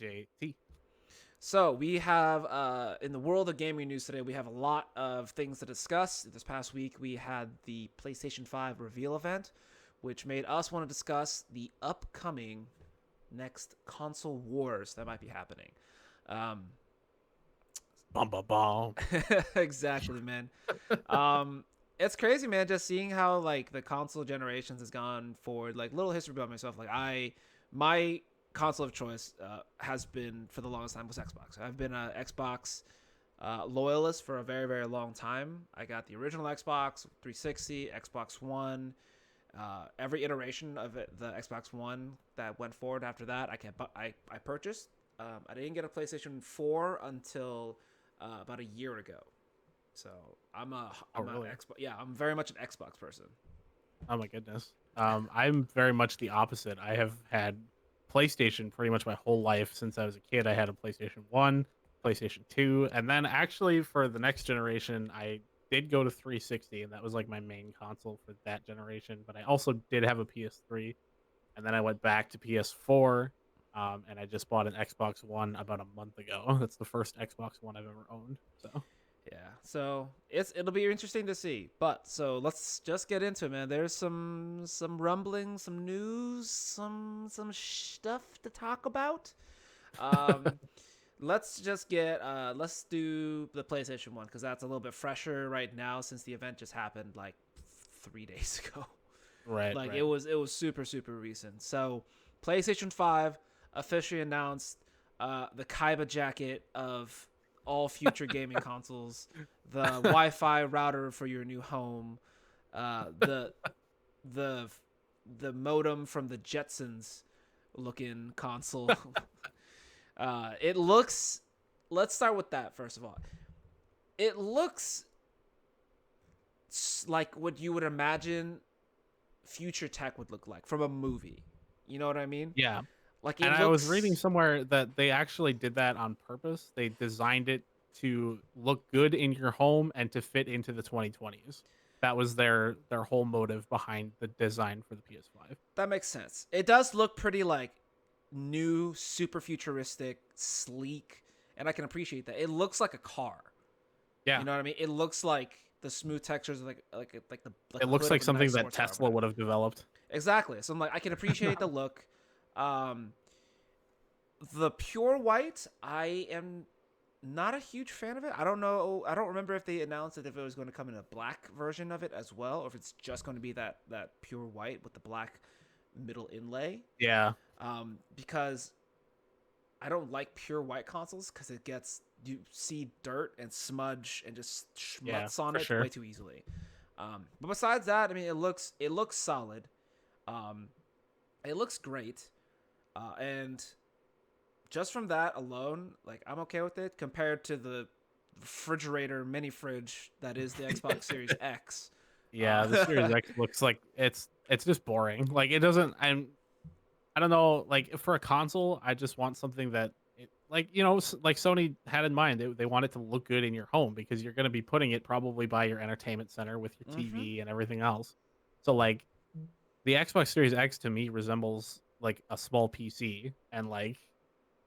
TJayT. So we have in the world of gaming news today, we have a lot of things to discuss. This past week, we had the PlayStation 5 reveal event, which made us want to discuss the upcoming next console wars that might be happening. Um, Bum bum bum. exactly, man. Um, it's crazy, man. Just seeing how like the console generations has gone forward. Like little history about myself. My console of choice has been for the longest time was Xbox. I've been a Xbox loyalist for a very very long time. I got the original Xbox 360, Xbox One. Every iteration of it, the Xbox One that went forward after that, I purchased. I didn't get a PlayStation 4 until about a year ago. So Oh, I'm a really? Xbox. Yeah, I'm very much an Xbox person. Oh my goodness. I'm very much the opposite. I have had PlayStation pretty much my whole life since I was a kid. I had a PlayStation 1, PlayStation 2, and then actually for the next generation, I did go to 360, and that was like my main console for that generation. But I also did have a PS3, and then I went back to PS4, and I just bought an Xbox One about a month ago. That's the first Xbox One I've ever owned. So Yeah, so it'll be interesting to see. But so let's just get into it, man. There's some rumblings, some news, some stuff to talk about. Um, let's just get let's do the PlayStation one because that's a little bit fresher right now since the event just happened like 3 days ago. right, Like right. it was super recent. So PlayStation 5 officially announced the Kaiba jacket of all future gaming consoles, the Wi-Fi router for your new home, uh, the the the modem from the Jetsons looking console. It looks. Let's start with that first of all. It looks like what you would imagine future tech would look like from a movie. You know what I mean? Yeah. Like And it I was reading looks somewhere that they actually did that on purpose. They designed it to look good in your home and to fit into the 2020s. That was their whole motive behind the design for the PS5. that makes sense. It does look pretty like new, super futuristic, sleek, and I can appreciate that. It looks like a car. You Yeah. know what I mean? It looks like the smooth textures of like It the looks hood like of a something nice that sports car or Tesla would whatever. have developed. Exactly. So I'm like I can appreciate the look. Um the pure white, I am not a huge fan of it. I don't know. I don't remember if they announced it if it was going to come in a black version of it as well, or if it's just going to be that pure white with the black middle inlay. Yeah. Because I don't like pure white consoles because it gets you see dirt and smudge and just Yeah, schmutz on for it sure. way too easily. But besides that, I mean, it looks solid. Um, it looks great, and just from that alone, like I'm okay with it compared to the refrigerator mini fridge that is the Xbox Series X. Yeah, the Series Uh, X looks like it's just boring. Like it doesn't I don't know, like for a console, I just want something that it, like like Sony had in mind. They want it to look good in your home because you're going to be putting it probably by your entertainment center with your mm-hmm. TV and everything else. So like the Xbox Series X to me resembles like a small PC, and like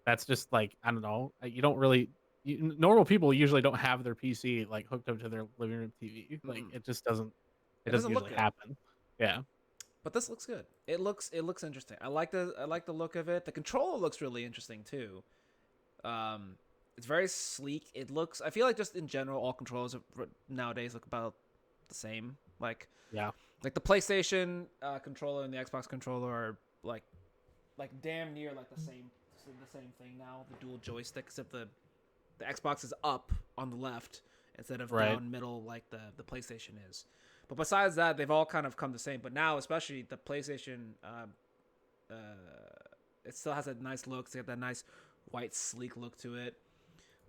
that's just like I don't know. You don't really normal people usually don't have their PC like hooked up to their living room TV. Like Mm-mm. it It doesn't doesn't look usually good, happen. Yeah. but this looks good. It looks interesting. I like the look of it. The controller looks really interesting too. Um, it's very sleek. It looks. I feel like just in general, all controllers nowadays look about the same. Yeah. Like the PlayStation controller and the Xbox controller are like like damn near like the same thing now. The dual joystick, except the Xbox is up on the left instead of Right. down middle like the PlayStation is. But besides that, they've all kind of come the same. But now, especially the PlayStation, uh, it still has a nice look. It's got that nice white sleek look to it.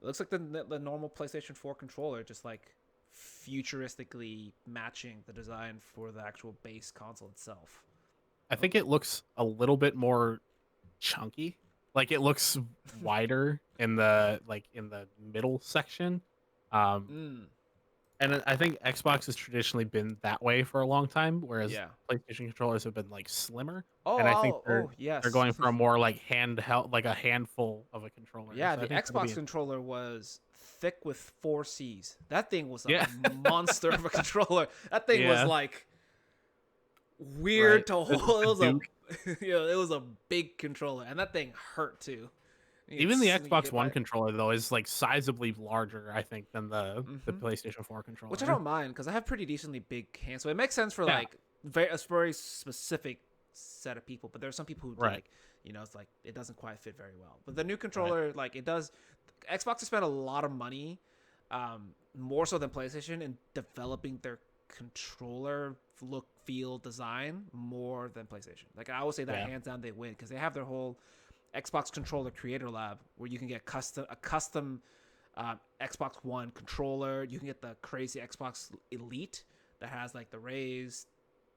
It looks like the normal PlayStation 4 controller, just like futuristically matching the design for the actual base console itself. I think it looks a little bit more chunky. Like it looks wider in the middle section. Um Mm. And I think Xbox has traditionally been that way for a long time, whereas Yeah. PlayStation controllers have been like slimmer. Oh, And I think oh, they're yes. going for a more like handheld, like a handful of a controller. Yeah, So I the think that'll Xbox be controller was thick with 4 C's. That thing was a yeah, monster of a controller. That thing was yeah, like right. weird to The hold. It was a Duke. it was a big controller, and that thing hurt too. Even the You get Xbox hit by One it. controller though is like sizably larger, I think, than the Hmm. PlayStation 4 Which I controller. don't mind because I have pretty decently big hands, so it makes sense for Yeah, like very specific set of people. But there's some people who right, like, it's like it doesn't quite fit very well. But the new right. controller, like it does. Xbox has spent a lot of money, more so than PlayStation, in developing their controller look, feel, design more than PlayStation. Like I would say that Yeah. hands down they win because they have their whole Xbox controller creator lab where you can get custom Xbox One controller. You can get the crazy Xbox Elite that has like the raised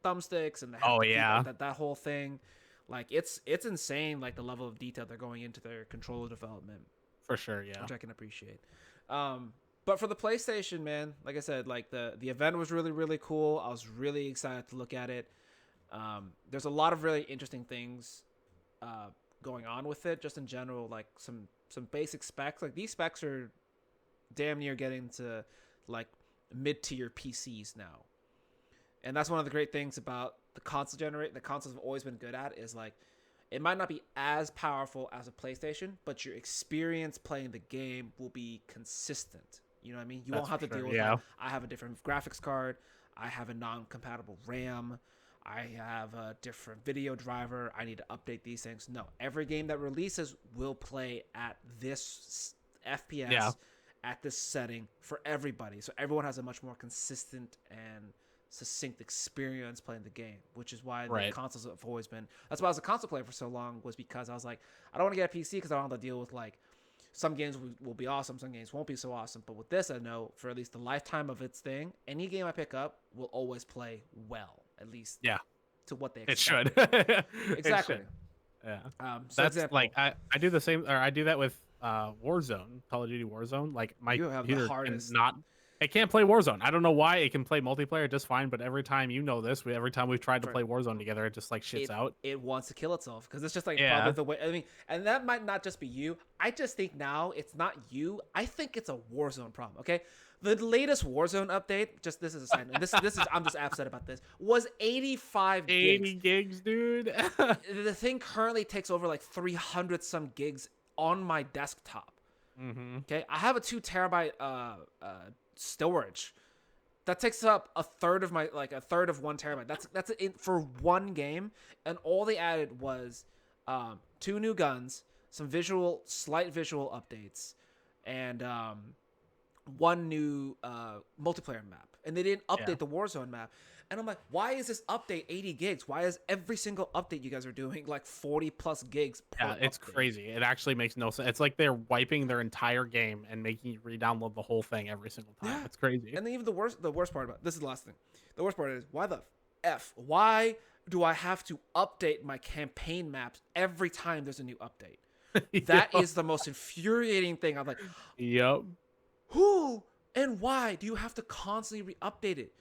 thumbsticks and the Oh haptic feedback, yeah, that whole thing. Like it's insane, like the level of detail they're going into their controller development, for sure. Yeah. which I can appreciate. But for the PlayStation, man, like I said, like the event was really cool. I was really excited to look at it. There's a lot of really interesting things uh, going on with it, just in general, like some basic specs. Like these specs are damn near getting to like mid-tier PCs now. And that's one of the great things about the console generate. The consoles have always been good at is like it might not be as powerful as a PlayStation, but your experience playing the game will be consistent. You know what I mean? You That's won't for have to sure. deal with like Yeah. I have a different graphics card, I have a non-compatible RAM, I have a different video driver, I need to update these things. No, every game that releases will play at this Yeah. FPS at this setting for everybody. So everyone has a much more consistent and succinct experience playing the game, which is why the Right. consoles have always been. That's why I was a console player for so long, was because I was like, I don't want to get a PC because I don't have to deal with like some games will be awesome, some games won't be so awesome. But with this, I know for at least the lifetime of its thing, any game I pick up will always play well, at least Yeah. to what they It should. expected. It Exactly. should. Yeah. So That's like example, I do the same, or I do that with Warzone, Call of Duty Warzone. Like my you have the computer hardest. cannot, it can't play Warzone. I don't know why. It can play multiplayer just fine, but every time, every time we've tried to For play Warzone together, it just like shits it out. it wants to kill itself because it's just like probably Yeah. the way. I mean, and that might not just be you. I just think now it's not you. I think it's a Warzone problem. Okay, the latest Warzone update. Just this is a sign. And this is I'm just upset about this. Was 85 80 gigs. gigs, dude. The thing currently takes over like 300 some gigs on my desktop. Mm-hmm. Okay, I have a 2 terabyte storage. That takes up a third of 1 terabyte. That's it for one game, and all they added was 2 new guns, some slight visual updates, and one new multiplayer map. And they didn't Yeah. update the Warzone map. And I'm like, why is this update 80 gigs? Why is every single update you guys are doing like 40 plus gigs per Yeah, it's update? crazy. It actually makes no sense. It's like they're wiping their entire game and making you re-download the whole thing every single time. Yeah. It's crazy. And then even the worst part about this is the last thing. The worst part is why the f? Why do I have to update my campaign maps every time there's a new update? That Yep. is the most infuriating thing. I'm like, Yep. who and why do you have to constantly re-update it?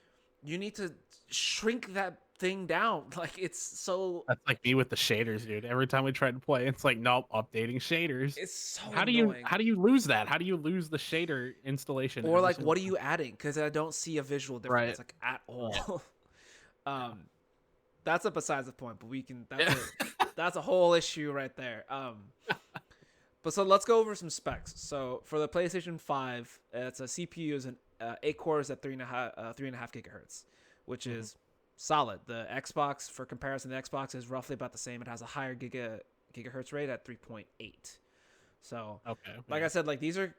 You need to shrink that thing down. Like it's so That's like me with the shaders, dude. Every time we try to play, it's like, nope, updating shaders. it's so How do you annoying. how do you lose that? How do you lose the shader installation Or every like, single what are time? you adding? Because I don't see a visual difference Right. like at Right. all. um, that's a besides the point. But we can. Yeah. That's a whole issue right there. But so let's go over some specs. So for the PlayStation 5, it's a CPU is an 8 cores at 3.5 gigahertz, which is solid. The Xbox, for comparison, the Xbox is roughly about the same. It has a higher gigahertz rate at 3.8. So, Okay. like Yeah. I said, like these are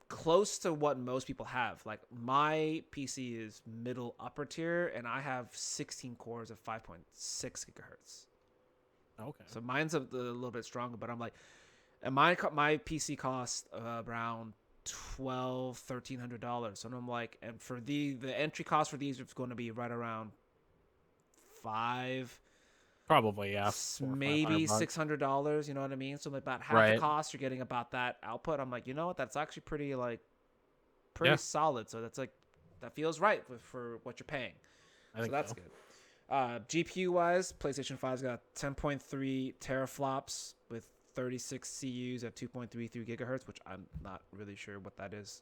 close to what most people have. Like my PC is middle upper tier, and I have 16 cores of 5.6 gigahertz. Okay. So mine's a little bit stronger, but I'm like, and my PC cost around $1,200-$1,300. And I'm like, and for the entry cost for these is going to be right around five, Probably, yeah. 400 or maybe 500 bucks. $600. You know what I mean? So like about half the Right. cost, you're getting about that output. I'm like, you know what? That's actually pretty Yeah. solid. So that's like that feels right for what you're paying. I So think that's so. good. GPU wise, PlayStation 5's got 10.3 teraflops with 36 CUs at 2.33 gigahertz, which I'm not really sure what that is.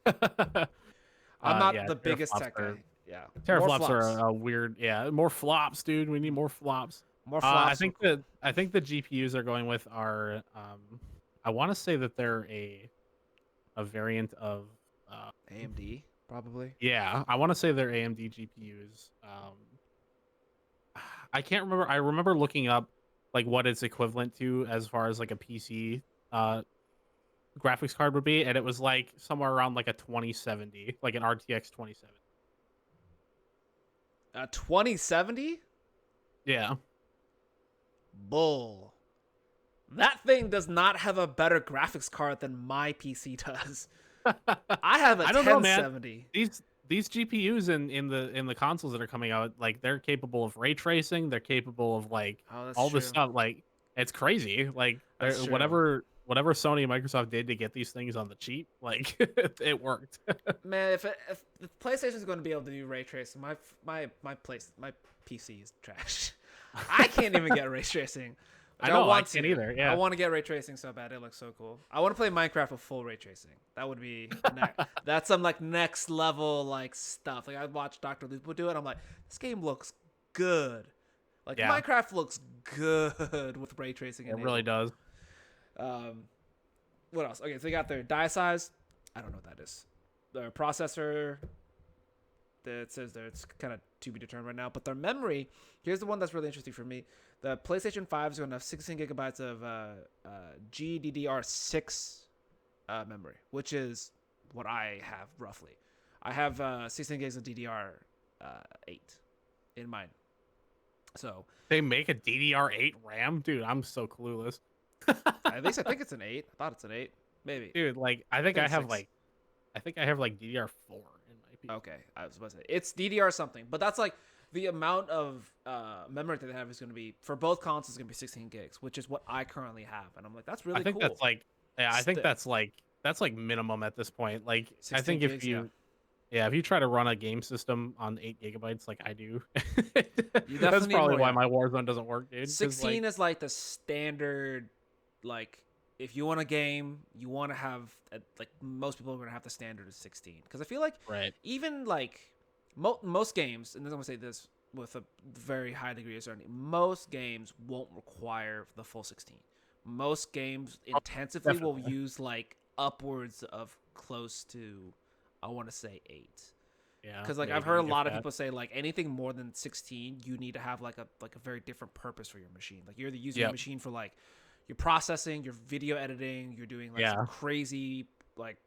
I'm not Yeah, the biggest tech guy. Yeah, more teraflops are flops, a weird. Yeah, more flops, dude. We need more flops. more I flops. think that I think the GPUs they're going with are. I want to say that they're a variant of. Uh, AMD probably. yeah, I want to say they're AMD GPUs. I can't remember. I remember looking up like what it's equivalent to as far as like a PC graphics card would be, and it was like somewhere around like a 2070, like an RTX 2070. 2070. Yeah. Bull. That thing does not have a better graphics card than my PC does. I have a I don't know, man. 1070. These GPUs in the consoles that are coming out, like they're capable of ray tracing. They're capable of like Oh, that's all this true. stuff. Like it's crazy. Like That's true. whatever Sony and Microsoft did to get these things on the cheap, like it worked. Man, if the PlayStation is going to be able to do ray tracing, my PC is trash. I can't even get ray tracing. I know I want can't to. either. I Yeah. want to get ray tracing so bad. It looks so cool. I want to play Minecraft with full ray tracing. That would be that's some like next level like stuff. Like I watched Dr. Lupo do it. I'm like, this game looks good. Like Yeah. Minecraft looks good with ray tracing. It really does. What else? Okay, so they got their die size. I don't know what that is. Their processor. It says there it's kind of to be determined right now. But their memory, here's the one that's really interesting for me. The PlayStation 5 is going to have 16 gigabytes of GDDR6 memory, which is what I have roughly. I have 16 gigs of DDR8 in mine. So They make a DDR8 RAM, dude. I'm so clueless. at least I think it's an 8. I thought it's an 8, maybe. Dude, like I think I it's have 6. like I think I have like DDR4 in my PC. Okay, I was about to say it's DDR something, but that's like the amount of memory that they have is going to be for both consoles is going to be 16 gigs, which is what I currently have, and I'm like, that's really I think cool. that's like yeah, I think Still. that's like minimum at this point. Like I 16 think if gigs, you yeah, if you try to run a game system on 8 GB like I do, you that's definitely need probably more. why Yeah. my Warzone doesn't work, dude. 16 Like is like the standard, like if you want a game, you want to have like most people are going to have the standard is 16 because I feel like right, even like most games, and I'm going to say this with a very high degree of certainty, most games won't require the full 16. Most games intensively will definitely. use like upwards of close to, I want to say 8. Yeah, Because like I've maybe heard a if lot of that. people say like anything more than 16, you need to have like a very different purpose for your machine. Like you're either using your Yep. machine for like your processing, your video editing, you're doing like some Yeah. crazy like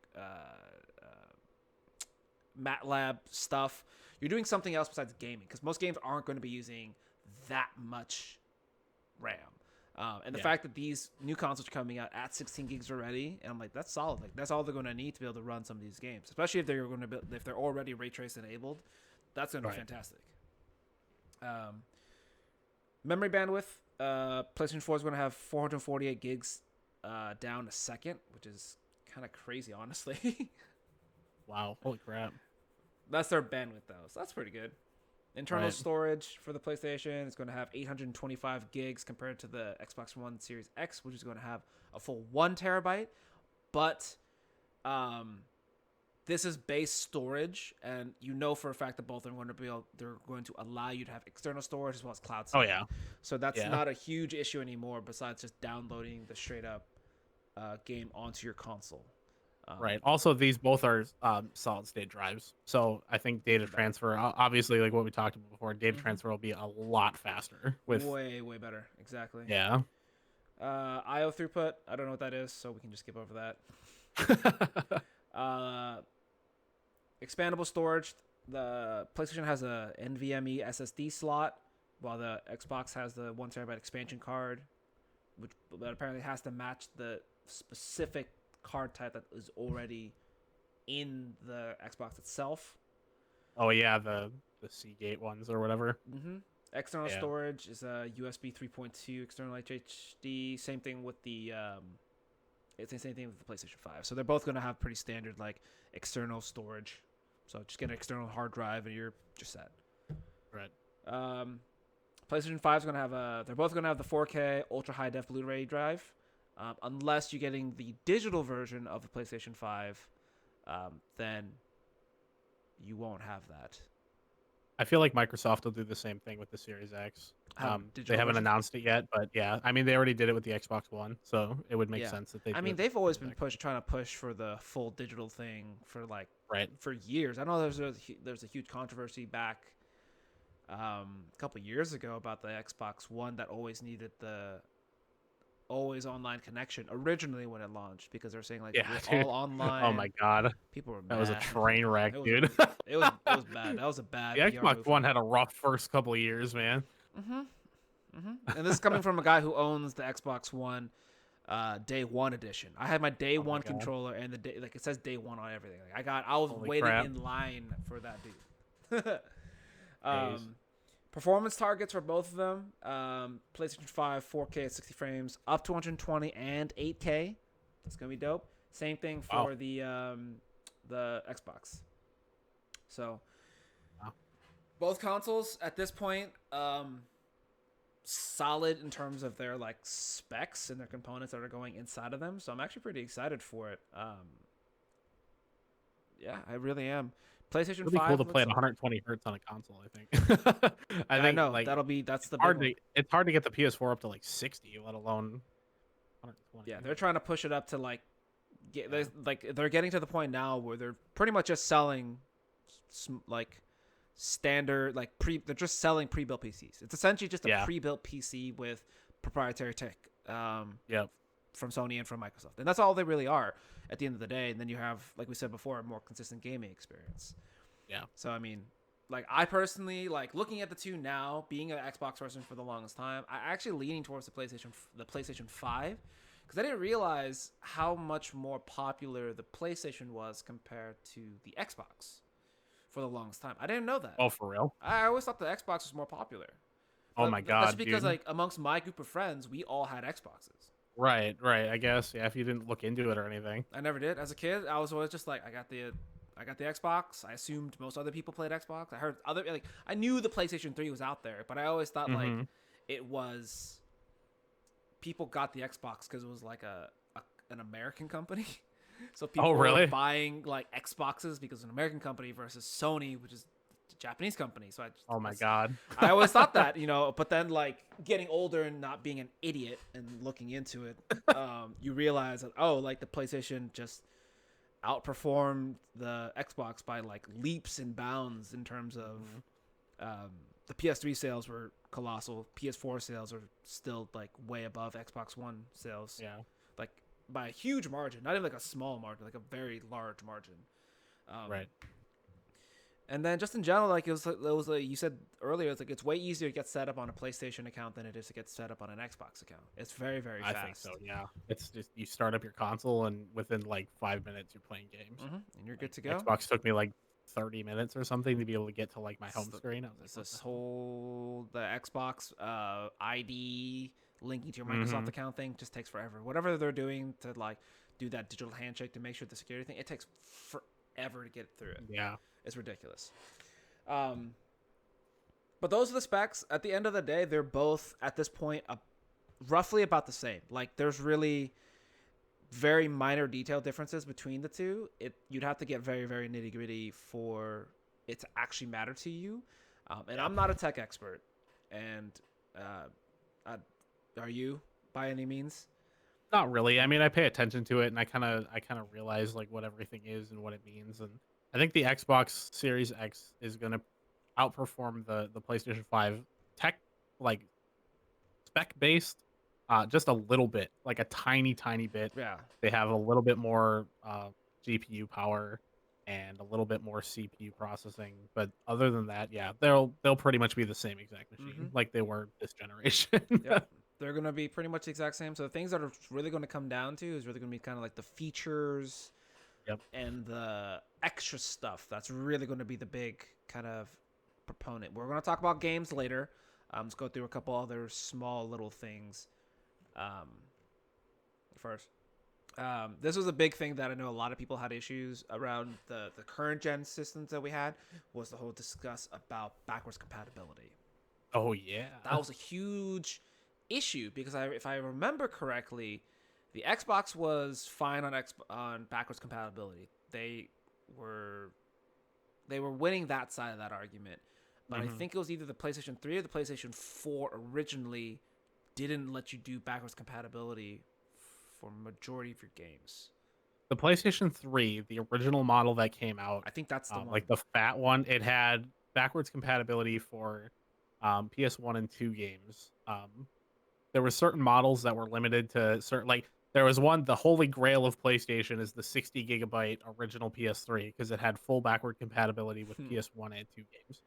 MATLAB stuff. You're doing something else besides gaming because most games aren't going to be using that much RAM. And the Yeah. fact that these new consoles are coming out at 16 gigs already, and I'm like, that's solid. Like that's all they're going to need to be able to run some of these games, especially if they're going to if they're already ray trace enabled. That's going to be Right. fantastic. Memory bandwidth. PlayStation 4 is going to have 448 gigs down a second, which is kind of crazy, honestly. Wow. Holy crap. That's their bandwidth, though, so that's pretty good. Internal Right. storage for the PlayStation is going to have 825 gigs compared to the Xbox One Series X, which is going to have a full 1 terabyte. But this is base storage, and you know for a fact that both are going to they're going to allow you to have external storage as well as cloud Oh storage. yeah. So that's Yeah. not a huge issue anymore. Besides just downloading the straight up game onto your console. Right. Also, these both are solid state drives, so I think data Even better. transfer, obviously, like what we talked about before, data Mhm. transfer will be a lot faster. With Way better. Exactly. yeah. IO throughput. I don't know what that is, so we can just skip over that. Expandable storage. The PlayStation has a NVMe SSD slot, while the Xbox has the 1 terabyte expansion card, which that apparently has to match the specific card type that is already in the Xbox itself. Oh yeah, the Seagate ones or whatever. External Yeah. storage is a USB 3.2 external HDD. Same thing with the it's the same thing with the PlayStation 5. So they're both going to have pretty standard like external storage So just get an external hard drive and you're just set. Right. PlayStation 5 is gonna have they're both gonna have the 4K ultra high def Blu-ray drive, unless you're getting the digital version of the PlayStation 5, then you won't have that. I feel like Microsoft will do the same thing with the Series X. They haven't announced it yet, but yeah, I mean they already did it with the Xbox One, so it would make sense that they. I mean, they've always been trying to push for the full digital thing for for years. I know there's a huge controversy back a couple years ago about the Xbox One that always needed the always online connection originally when it launched, because they're saying all online. Oh my god, people were mad. That was a train wreck, dude. It was bad. That was a bad. The PR Xbox move. One had a rough first couple of years, man. And this is coming from a guy who owns the Xbox One day one edition. I had my day one controller, and it says day one on everything. I was waiting in line for that dude. Performance targets for both of them: PlayStation 5 4K at 60 frames, up to 120 and 8K. That's gonna be dope. Same thing for the Xbox. So both consoles at this point, solid in terms of their specs and their components that are going inside of them. So I'm actually pretty excited for it. Yeah, I really am. PlayStation 5. It'll be cool to play at 120 hertz on a console, I think. I know that's the big one. It's hard to get the PS4 up to 60, let alone 120. Yeah, they're trying to push it up to they're getting to the point now where they're pretty much just selling standard they're just selling pre-built PCs. It's essentially just a pre-built PC with proprietary tech from Sony and from Microsoft, and that's all they really are at the end of the day. And then you have, like we said before, a more consistent gaming experience. So I mean, I personally looking at the two now, being an Xbox person for the longest time, I actually leaning towards the PlayStation 5, because I didn't realize how much more popular the PlayStation was compared to the Xbox for the longest time. I didn't know that. Oh, for real? I always thought the Xbox was more popular. Oh my god, that's because amongst my group of friends, we all had Xboxes. Right. I guess if you didn't look into it or anything. I never did. As a kid, I was always just I got the Xbox. I assumed most other people played Xbox. I heard I knew the PlayStation 3 was out there, but I always thought it was people got the Xbox because it was an American company. So people were buying Xboxes because it's an American company versus Sony, which is a Japanese company. So my god, I always thought that, but then getting older and not being an idiot and looking into it, you realize that the PlayStation just outperformed the Xbox by leaps and bounds in terms of the PS3 sales were colossal. PS4 sales are still way above Xbox One sales. Yeah. By a huge margin, not even a small margin, a very large margin. Right. And then just in general, it was you said earlier, it's way easier to get set up on a PlayStation account than it is to get set up on an Xbox account. It's very, very fast. I think so, yeah. It's just you start up your console and within 5 minutes you're playing games. And you're good to go. Xbox took me 30 minutes or something to be able to get to my home screen. I was the Xbox ID linking to your Microsoft account thing just takes forever. Whatever they're doing to do that digital handshake to make sure the security thing, it takes forever to get through it. Yeah. It's ridiculous. But those are the specs. At the end of the day, they're both at this point roughly about the same. There's really very minor detail differences between the two. You'd have to get very, very nitty gritty for it to actually matter to you. And I'm not a tech expert. And are you by any means? Not really. I mean, I pay attention to it, and I kind of realize what everything is and what it means. And I think the Xbox Series X is going to outperform the PlayStation 5 tech, spec based, just a little bit, a tiny bit. Yeah. They have a little bit more GPU power and a little bit more CPU processing, but other than that, yeah, they'll pretty much be the same exact machine like they were this generation. Yep. They're going to be pretty much the exact same. So the things that are really going to come down to is really going to be kind of the features and the extra stuff. That's really going to be the big kind of proponent. We're going to talk about games later. Let's go through a couple other small little things first. This was a big thing that I know a lot of people had issues around the current gen systems that we had, was the whole discuss about backwards compatibility. Oh yeah. That was a huge issue because if I remember correctly, the Xbox was fine on backwards compatibility. Were they were winning that side of that argument. But I Hmm. think it was either the PlayStation 3 or the PlayStation 4 originally didn't let you do backwards compatibility for majority of your games. The PlayStation 3, the original model that came out, I think that's the one. like the fat one, it had backwards compatibility for PS1 and 2 games. There were certain models that were limited to certain, like there was one, the holy grail of PlayStation is the 60 gigabyte original PS3 because it had full backward compatibility with Hmm. PS1 and 2 games.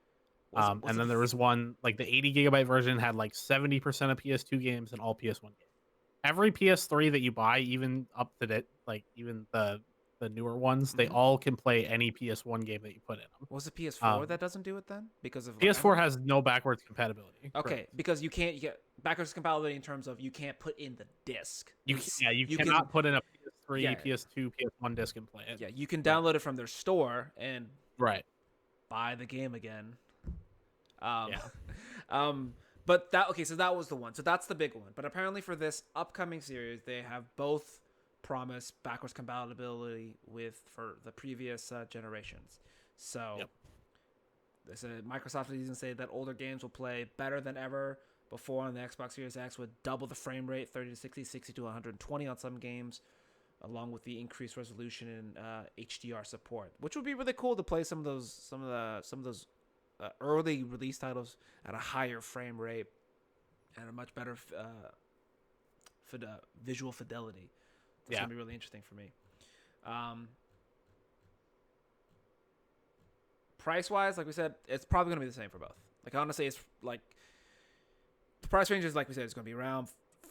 Was And it then there was one, like the 80 gigabyte version had like 70% of PS2 games and all PS1 games. Every PS3 that you buy, even up to that, like even the newer ones, they mm-hmm. all can play any PS1 game that you put in them. Was it PS4 Um, that doesn't do it then? Because of PS4 has no backwards compatibility. okay, Correct. because you can't get backwards compatibility in terms of you can't put in the disc. Yeah, you You can cannot put in a PS3, yeah PS2, PS1 disc and play it. yeah you can Right. download it from their store and Right. buy the game again. Um, Yeah. but that okay, so that was the one. So that's the big one. But apparently for this upcoming series, they have both promised backwards compatibility for the previous generations. So Yep. they said Microsoft has even said that older games will play better than ever before on the Xbox Series X with double the frame rate, 30 to 60, 60 to 120 on some games, along with the increased resolution and HDR support, which would be really cool to play some of those early release titles at a higher frame rate and a much better visual fidelity. That's Yeah. gonna be really interesting for me. Um, Price wise, like we said, it's probably gonna be the same for both. Like honestly, it's like the price range is like we said, it's gonna be around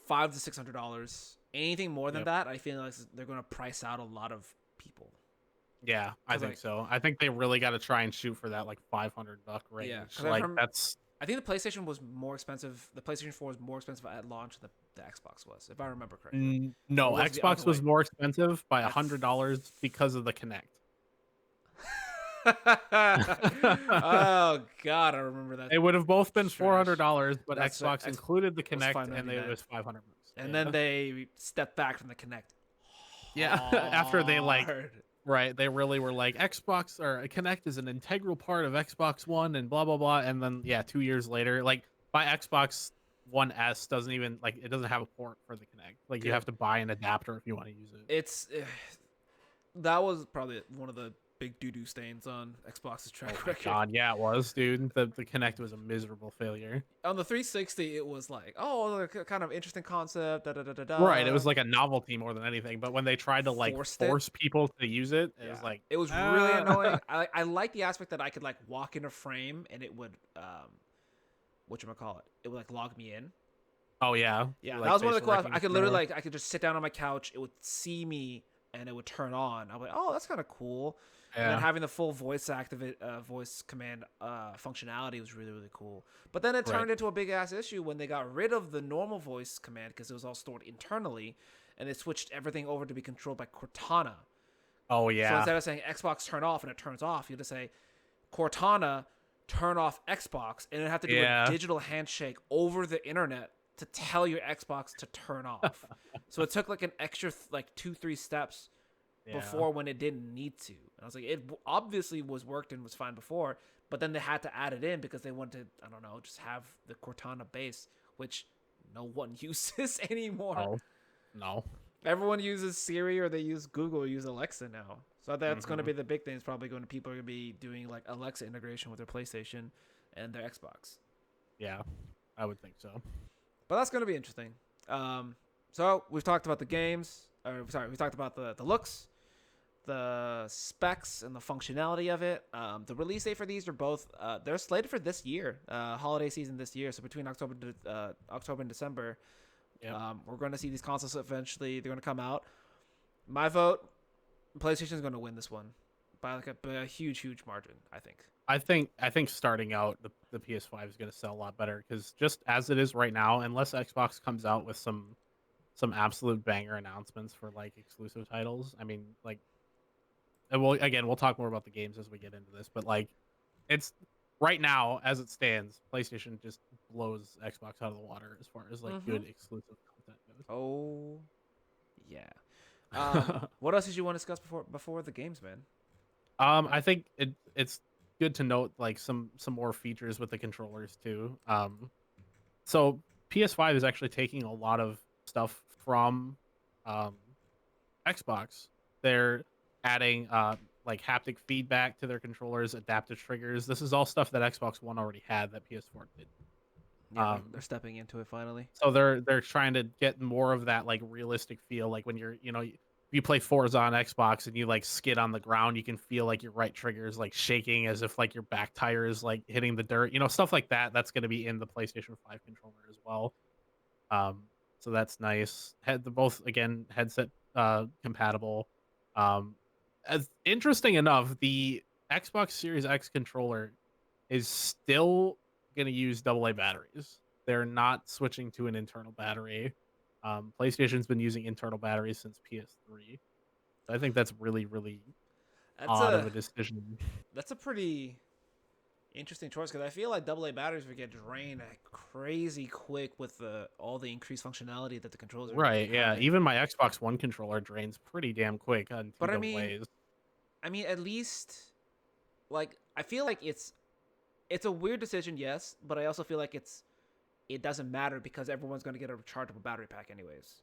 $500 to $600. Anything more than Yep. that, I feel like they're gonna price out a lot of people. Yeah, I Cause think like so. I think they really got to try and shoot for that like $500 yeah, range. because Like that's I think the PlayStation was more expensive. The PlayStation 4 was more expensive at launch than the Xbox was, if I remember correctly. No, Or was it the other Xbox was way? more expensive by By $100 because of the Connect. oh God, I remember that They would have both been trash. $400, but That's Xbox included the it was Connect, and it $599, was $500. and then Yeah, they stepped back from the Connect yeah. After they hard. right, they really were like Xbox or Connect is an integral part of Xbox One, and blah blah blah. And then yeah, 2 years later, like my Xbox One S doesn't even like it doesn't have a port for the Connect. Like you Good. have to buy an adapter if you want to use it. It's that was probably one of the big doo doo stains on Xbox's Oh track my record. god, yeah, it was, dude. The Connect was a miserable failure. On the 360, it was like, oh, like, kind of interesting concept, da da da da Right, it da. was like a novelty more than anything. But when they tried to like Forced it. force people to use it, it was Yeah, like, it was really annoying. I like the aspect that I could like walk in a frame and it would what you call it? It would like log me in. oh yeah, Yeah, that like was one of the facial cool. I recognition could or literally whatever. like I could just sit down on my couch. It would see me and it would turn on. I'm like, oh, that's kind of cool. And then Yeah, having the full voice activate voice command functionality was really really cool. But then it right. turned into a big ass issue when they got rid of the normal voice command because it was all stored internally, and they switched everything over to be controlled by Cortana. Oh So yeah, instead of saying Xbox turn off and it turns off, you have to say Cortana turn off Xbox, and it have to do a yeah, digital handshake over the internet to tell your Xbox to turn off. So it took like an extra like 2-3 steps yeah. before when it didn't need to. And I was like, it obviously was worked and was fine before, but then they had to add it in because they wanted to, I don't know, just have the Cortana base, which no one uses anymore. Oh no. Everyone uses Siri or they use Google or use Alexa now. So that's going to Hmm. be the big thing. It's probably going to people are going to be doing like Alexa integration with their PlayStation and their Xbox. Yeah, I would think so. But that's going to be interesting. So we've talked about the games. Or sorry, we talked about the looks, the specs, and the functionality of it. The release date for these are both they're slated for this year, holiday season this year. So between October and December, Yeah, we're going to see these consoles eventually. They're going to come out. My vote, PlayStation is going to win this one by like a huge margin. I think. I think starting out the PS5 is going to sell a lot better because just as it is right now, unless Xbox comes out with some some absolute banger announcements for like exclusive titles. I mean, like, and we'll talk more about the games as we get into this, but like, it's right now as it stands, PlayStation just blows Xbox out of the water as far as like Mm-hmm. good exclusive content Oh, yeah. goes. What else did you want to discuss before the games, man? I think it's good to note like some more features with the controllers too. So PS5 is actually taking a lot of stuff from um Xbox. They're adding like haptic feedback to their controllers, adaptive triggers. This is all stuff that Xbox One already had that PS4 didn't. Yeah, they're Um, stepping into it finally. so they're trying to get more of that like realistic feel, like when you're you play Forza on Xbox and you like skid on the ground, you can feel like your right trigger is like shaking as if like your back tire is like hitting the dirt, stuff like that. That's going to be in the PlayStation 5 controller as well. Um, so that's nice. Had the both again headset compatible. As interesting enough, the Xbox Series X controller is still going to use AA batteries. They're not switching to an internal battery. PlayStation's been using internal batteries since PS3. I think that's really, really That's odd of a a decision. that's a pretty interesting choice because I feel like AA batteries would get drained like crazy quick with all the increased functionality that the controllers are Right? Yeah. having. Even my Xbox One controller drains pretty damn quick on two But AA's. I mean, at least like I feel like it's a weird decision, yes, but I also feel like it doesn't matter because everyone's gonna get a rechargeable battery pack anyways.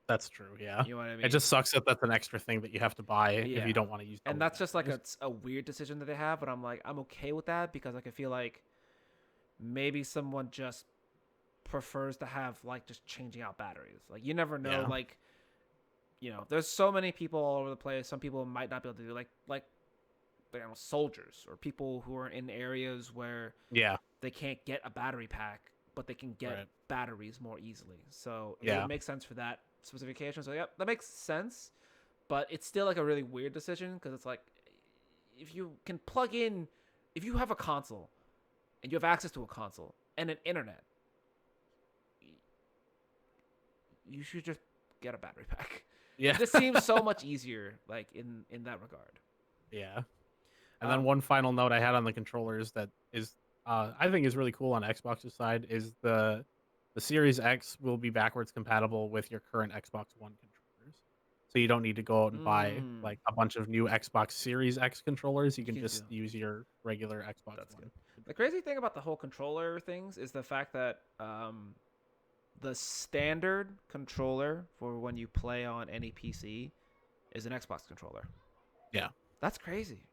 That's true. Yeah. You know what I It mean? just sucks that that's an extra thing that you have to buy if Yeah. you don't want to use And AA that's just like batteries. a weird decision that they have, but I'm like I'm okay with that because like I feel like maybe someone just prefers to have like just changing out batteries. Like you never know. Yeah. Like there's so many people all over the place. Some people might not be able to do like soldiers or people who are in areas where Yeah. they can't get a battery pack, but they can get Right. batteries more easily. So it would Yeah. make sense for that specific occasion. So yeah, that makes sense. But it's still like a really weird decision because it's like if you can plug in, if you have a console and you have access to a console and an internet, you should just get a battery pack. Yeah. It just seems so much easier, like in that regard. Yeah. And then Um, one final note I had on the controllers that is I think is really cool on Xbox's side is the Series X will be backwards compatible with your current Xbox One controllers. So you don't need to go out and buy mm, like a bunch of new Xbox Series X controllers. You you can can do. just use your regular Xbox That's good. One The controller. crazy thing about the whole controller things is the fact that the standard controller for when you play on any PC is an Xbox controller. Yeah. That's crazy.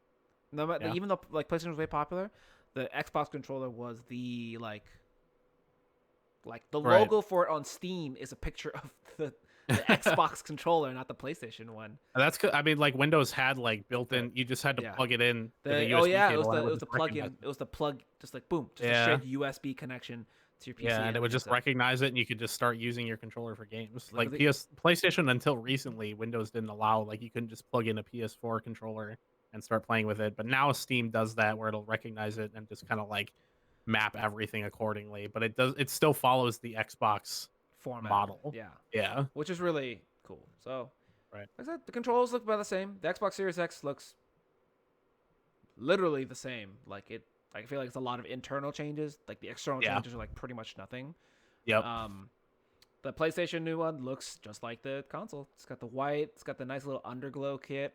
No, Yeah. even though like PlayStation was way popular, the Xbox controller was the like the Right. logo for it on Steam is a picture of the Xbox controller, not the PlayStation one. That's good. I mean, like Windows had like The built-in. You just had to yeah, plug it in to the the oh USB yeah, cable, and it it would was the just plug recognize in. it. It was the plug, just like boom, just a Yeah, straight USB connection to your PC yeah, and it and would just headset. recognize it, and you could just start using your controller for games. Like Literally, PlayStation until recently, Windows didn't allow like you couldn't just plug in a PS4 controller and start playing with it. But now Steam does that, where it'll recognize it and just kind of like map everything accordingly. But it still follows the Xbox format, model. yeah, Yeah. which is really cool. So, Right. like I said, the controls look about the same. The Xbox Series X looks literally the same. I feel like it's a lot of internal changes. Like the external Yeah. changes are like pretty much nothing. Yep. Um, the PlayStation new one looks just like the console. It's got the white. It's got the nice little underglow kit.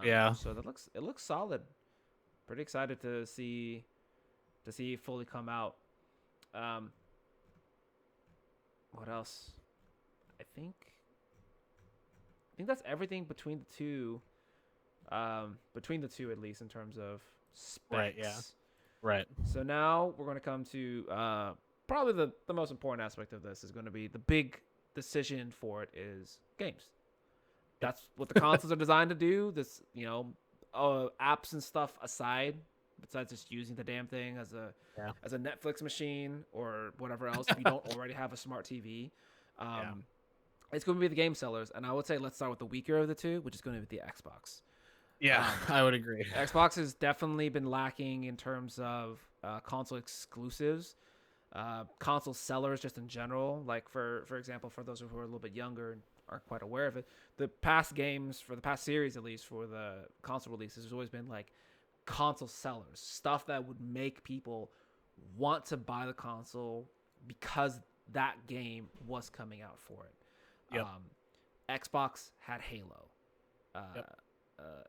Yeah. So it looks solid. Pretty excited to see it fully come out. Um, what else? I think that's everything between the two. Between the two, at least in terms of Right. Yeah. specs. Right. So now we're going to come to probably the most important aspect of this is going to be the big decision for it is games. Yep. That's what the consoles are designed to do. This, apps and stuff aside, besides just using the damn thing Yeah. as a Netflix machine or whatever else, if you don't already have a smart TV, Yeah. it's going to be the game sellers. And I would say let's start with the weaker of the two, which is going to be the Xbox. Yeah. Um, I would agree. Xbox has definitely been lacking in terms of console exclusives. console sellers just in general. Like for example, for those who are a little bit younger and aren't quite aware of it, the past games for the past series, at least for the console releases, has always been like console sellers, stuff that would make people want to buy the console because that game was coming out for it. Yep. Xbox had Halo. Uh, Yep.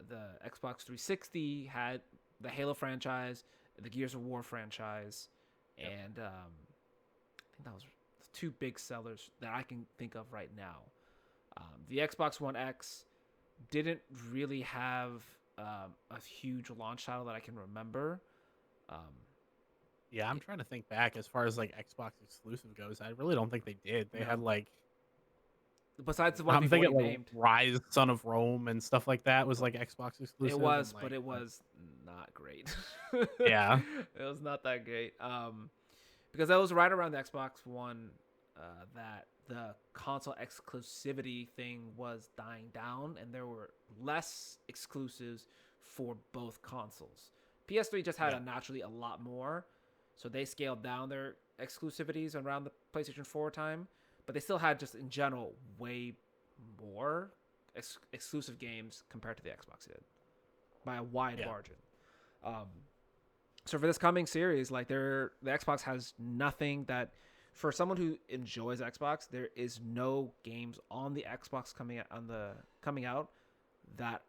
the Xbox 360 had the Halo franchise, the Gears of War franchise, Yep. and I think that was the two big sellers that I can think of right now. The Xbox One X didn't really have a huge launch title that I can remember. Um, Yeah, I'm trying to think back as far as like Xbox exclusive goes. I really don't think they did. They had no, like besides the ones I'm we've thinking already like named, Rise, Son of Rome, and stuff like that was like Xbox it exclusive, and was, but like it was not great. yeah, It was not that great. Because that was right around the Xbox One that the console exclusivity thing was dying down, and there were less exclusives for both consoles. PS3 just had yeah, naturally a lot more, so they scaled down their exclusivities around the PlayStation 4 time, but they still had just in general way more exclusive games compared to the Xbox did by a wide yeah, margin. Um, so for this coming series, like the Xbox has nothing that for someone who enjoys Xbox, there is no games on the Xbox coming out that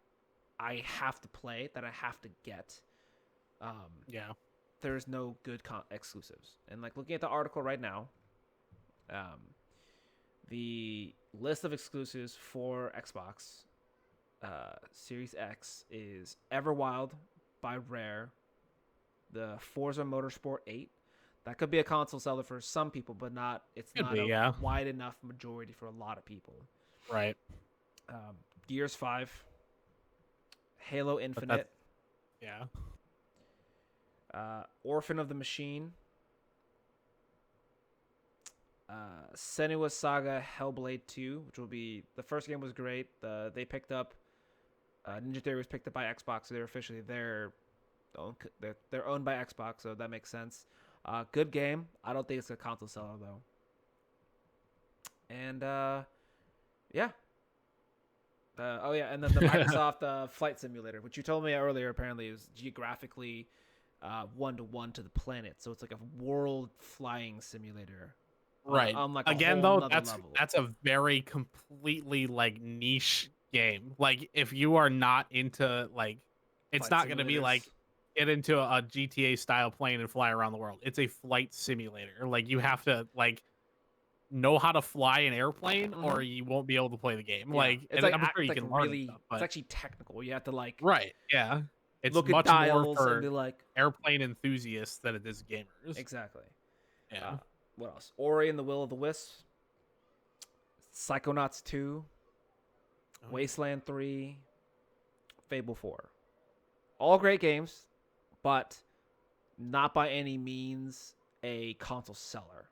I have to play, that I have to get. yeah. There's no good exclusives. And like looking at the article right now, um, the list of exclusives for Xbox Series X is Everwild by Rare, the Forza Motorsport 8. That could be a console seller for some people, but not. It's Could not be, a yeah, wide enough majority for a lot of people. right. Gears 5, Halo But that's Infinite, yeah, Orphan of the Machine, Senua's Saga Hellblade 2, which will be the first game was great. They picked up Ninja Theory was picked up by Xbox, so they're officially they're owned by Xbox, so that makes sense. Good game. I don't think it's a console seller though. And yeah. Oh yeah, and then the Microsoft Flight Simulator, which you told me earlier, apparently is geographically 1-to-1 to the planet, so it's like a world flying simulator right. on like a Again, whole though, nother level. that's a very completely like niche game. Like if you are not into like, it's Flight not going to be simulators. like get into a GTA style plane and fly around the world. It's a flight simulator. Like you have to like know how to fly an airplane Mm-hmm. or you won't be able to play the game. Yeah, Like, it's and like I'm sure it's you like can learn and really stuff, it's but actually technical. You have to like right, yeah, it's look at much more dials and for be like airplane enthusiasts than it is gamers. exactly. Yeah. What else? Ori and the Will of the Wisps, Psychonauts 2, Oh, Wasteland 3, Fable 4. All great games, but not by any means a console seller,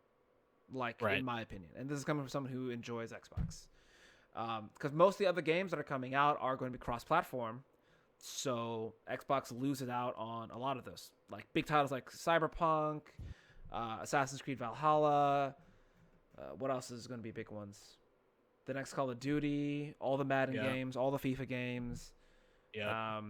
like in right. my opinion. And this is coming from someone who enjoys Xbox. Because most of the other games that are coming out are going to be cross-platform, so Xbox loses out on a lot of this, like big titles like Cyberpunk, Assassin's Creed Valhalla. What else is going to be big ones? The next Call of Duty, all the Madden Yeah. games, all the FIFA games. Yeah.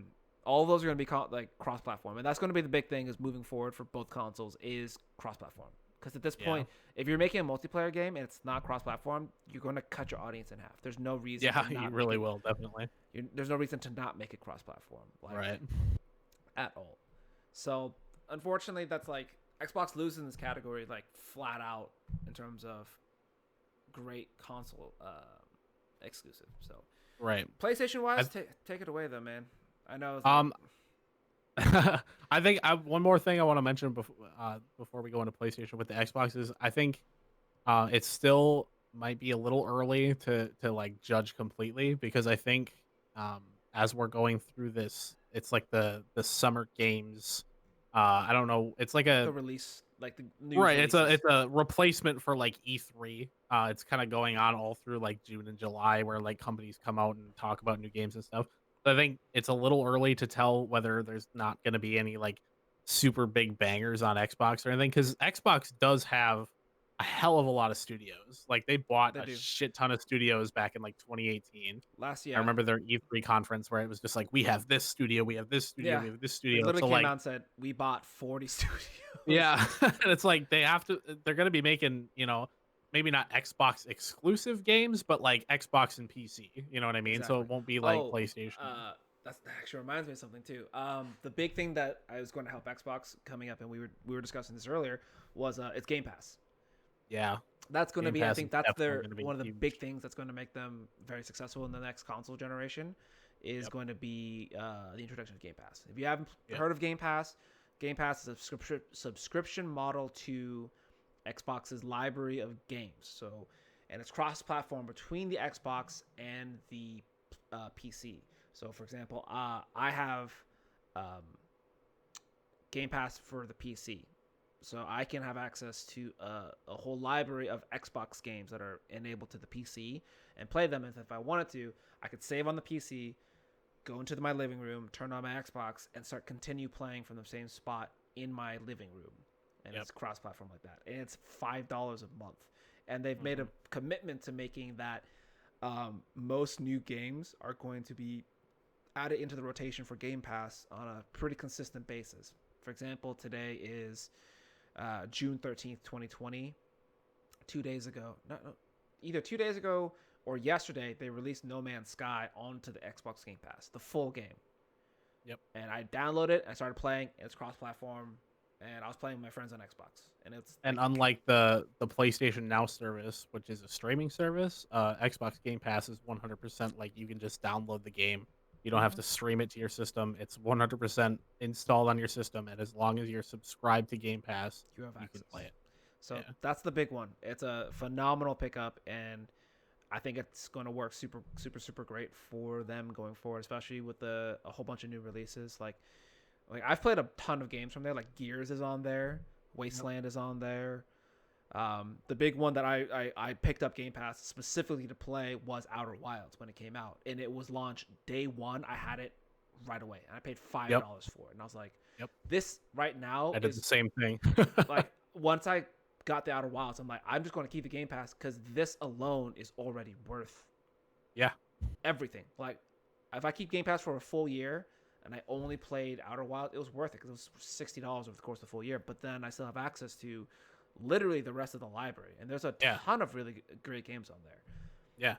All of those are going to be like cross-platform, and that's going to be the big thing is moving forward for both consoles is cross-platform. Because at this Yeah. point, if you're making a multiplayer game and it's not cross-platform, you're going to cut your audience in half. There's no reason. Yeah, To you not really make it, will, definitely. there's no reason to not make it cross-platform, like Right. at all. So unfortunately, that's like Xbox loses in this category, like flat out in terms of great console exclusive. So Right. PlayStation wise, take it away though, man. I know. It's Um, I think one more thing I want to mention before we go into PlayStation with the Xbox is I think it still might be a little early to like judge completely because I think um, as we're going through this, it's like the summer games. I don't know. It's like the a release, like the news right. releases. It's a replacement for like E3. It's kind of going on all through like June and July where like companies come out and talk about new games and stuff. So I think it's a little early to tell whether there's not going to be any like super big bangers on Xbox or anything, because Xbox does have a hell of a lot of studios. Like they bought They a do. shit ton of studios back in like 2018. Last I year, remember their E3 conference where it was just like, we have this studio, we have this studio, yeah, we have this they studio. literally So came out like, and said we bought 40 studios. yeah, and it's like they have to. They're gonna be making, maybe not Xbox exclusive games, but like Xbox and PC. You know what I mean? So Exactly. it won't be like Oh, PlayStation. that actually reminds me of something too. The big thing that I was going to help Xbox coming up, and we were discussing this earlier, was it's Game Pass. Yeah, That's going to Game be, I Pass is think that's definitely their gonna be one of the big huge. things that's going to make them very successful in the next console generation, is Yep. going to be the introduction of Game Pass. If you haven't Yep. heard of Game Pass is a subscription model to Xbox's library of games. So, and it's cross-platform between the Xbox and the PC. So, for example, I have um, Game Pass for the PC, so I can have access to a whole library of Xbox games that are enabled to the PC and play them. If I wanted to, I could save on the PC, go into my living room, turn on my Xbox, and start continue playing from the same spot in my living room. And Yep. it's cross-platform like that. And it's $5 a month. And they've made a Mhm. commitment to making that most new games are going to be added into the rotation for Game Pass on a pretty consistent basis. For example, today is June 13th, 2020. 2 days ago, either 2 days ago or yesterday, they released No Man's Sky onto the Xbox Game Pass, the full game. Yep. And I downloaded it, I started playing. It's cross-platform, and I was playing with my friends on Xbox, and it's And like, unlike the PlayStation Now service, which is a streaming service, Xbox Game Pass is 100% like you can just download the game. You don't have mhm, to stream it to your system. It's 100% installed on your system, and as long as you're subscribed to Game Pass, you have you can play access. it. So Yeah. that's the big one. It's a phenomenal pickup, and I think it's going to work super, super, super great for them going forward, especially with a whole bunch of new releases. Like I've played a ton of games from there. Like Gears is on there, Yep. Wasteland is on there. The big one that I picked up Game Pass specifically to play was Outer Wilds when it came out, and it was launched day one. I had it right away, and I paid five Yep. dollars for it, and I was like, Yep. this right now I did the is same thing. like, once I got the Outer Wilds, I'm like, I'm just going to keep the Game Pass because this alone is already worth Yeah. everything. Like, if I keep Game Pass for a full year and I only played Outer Wild, it was worth it because it was $60 over the course of the full year. But then I still have access to literally the rest of the library, and there's a Yeah. ton of really great games on there. Yeah.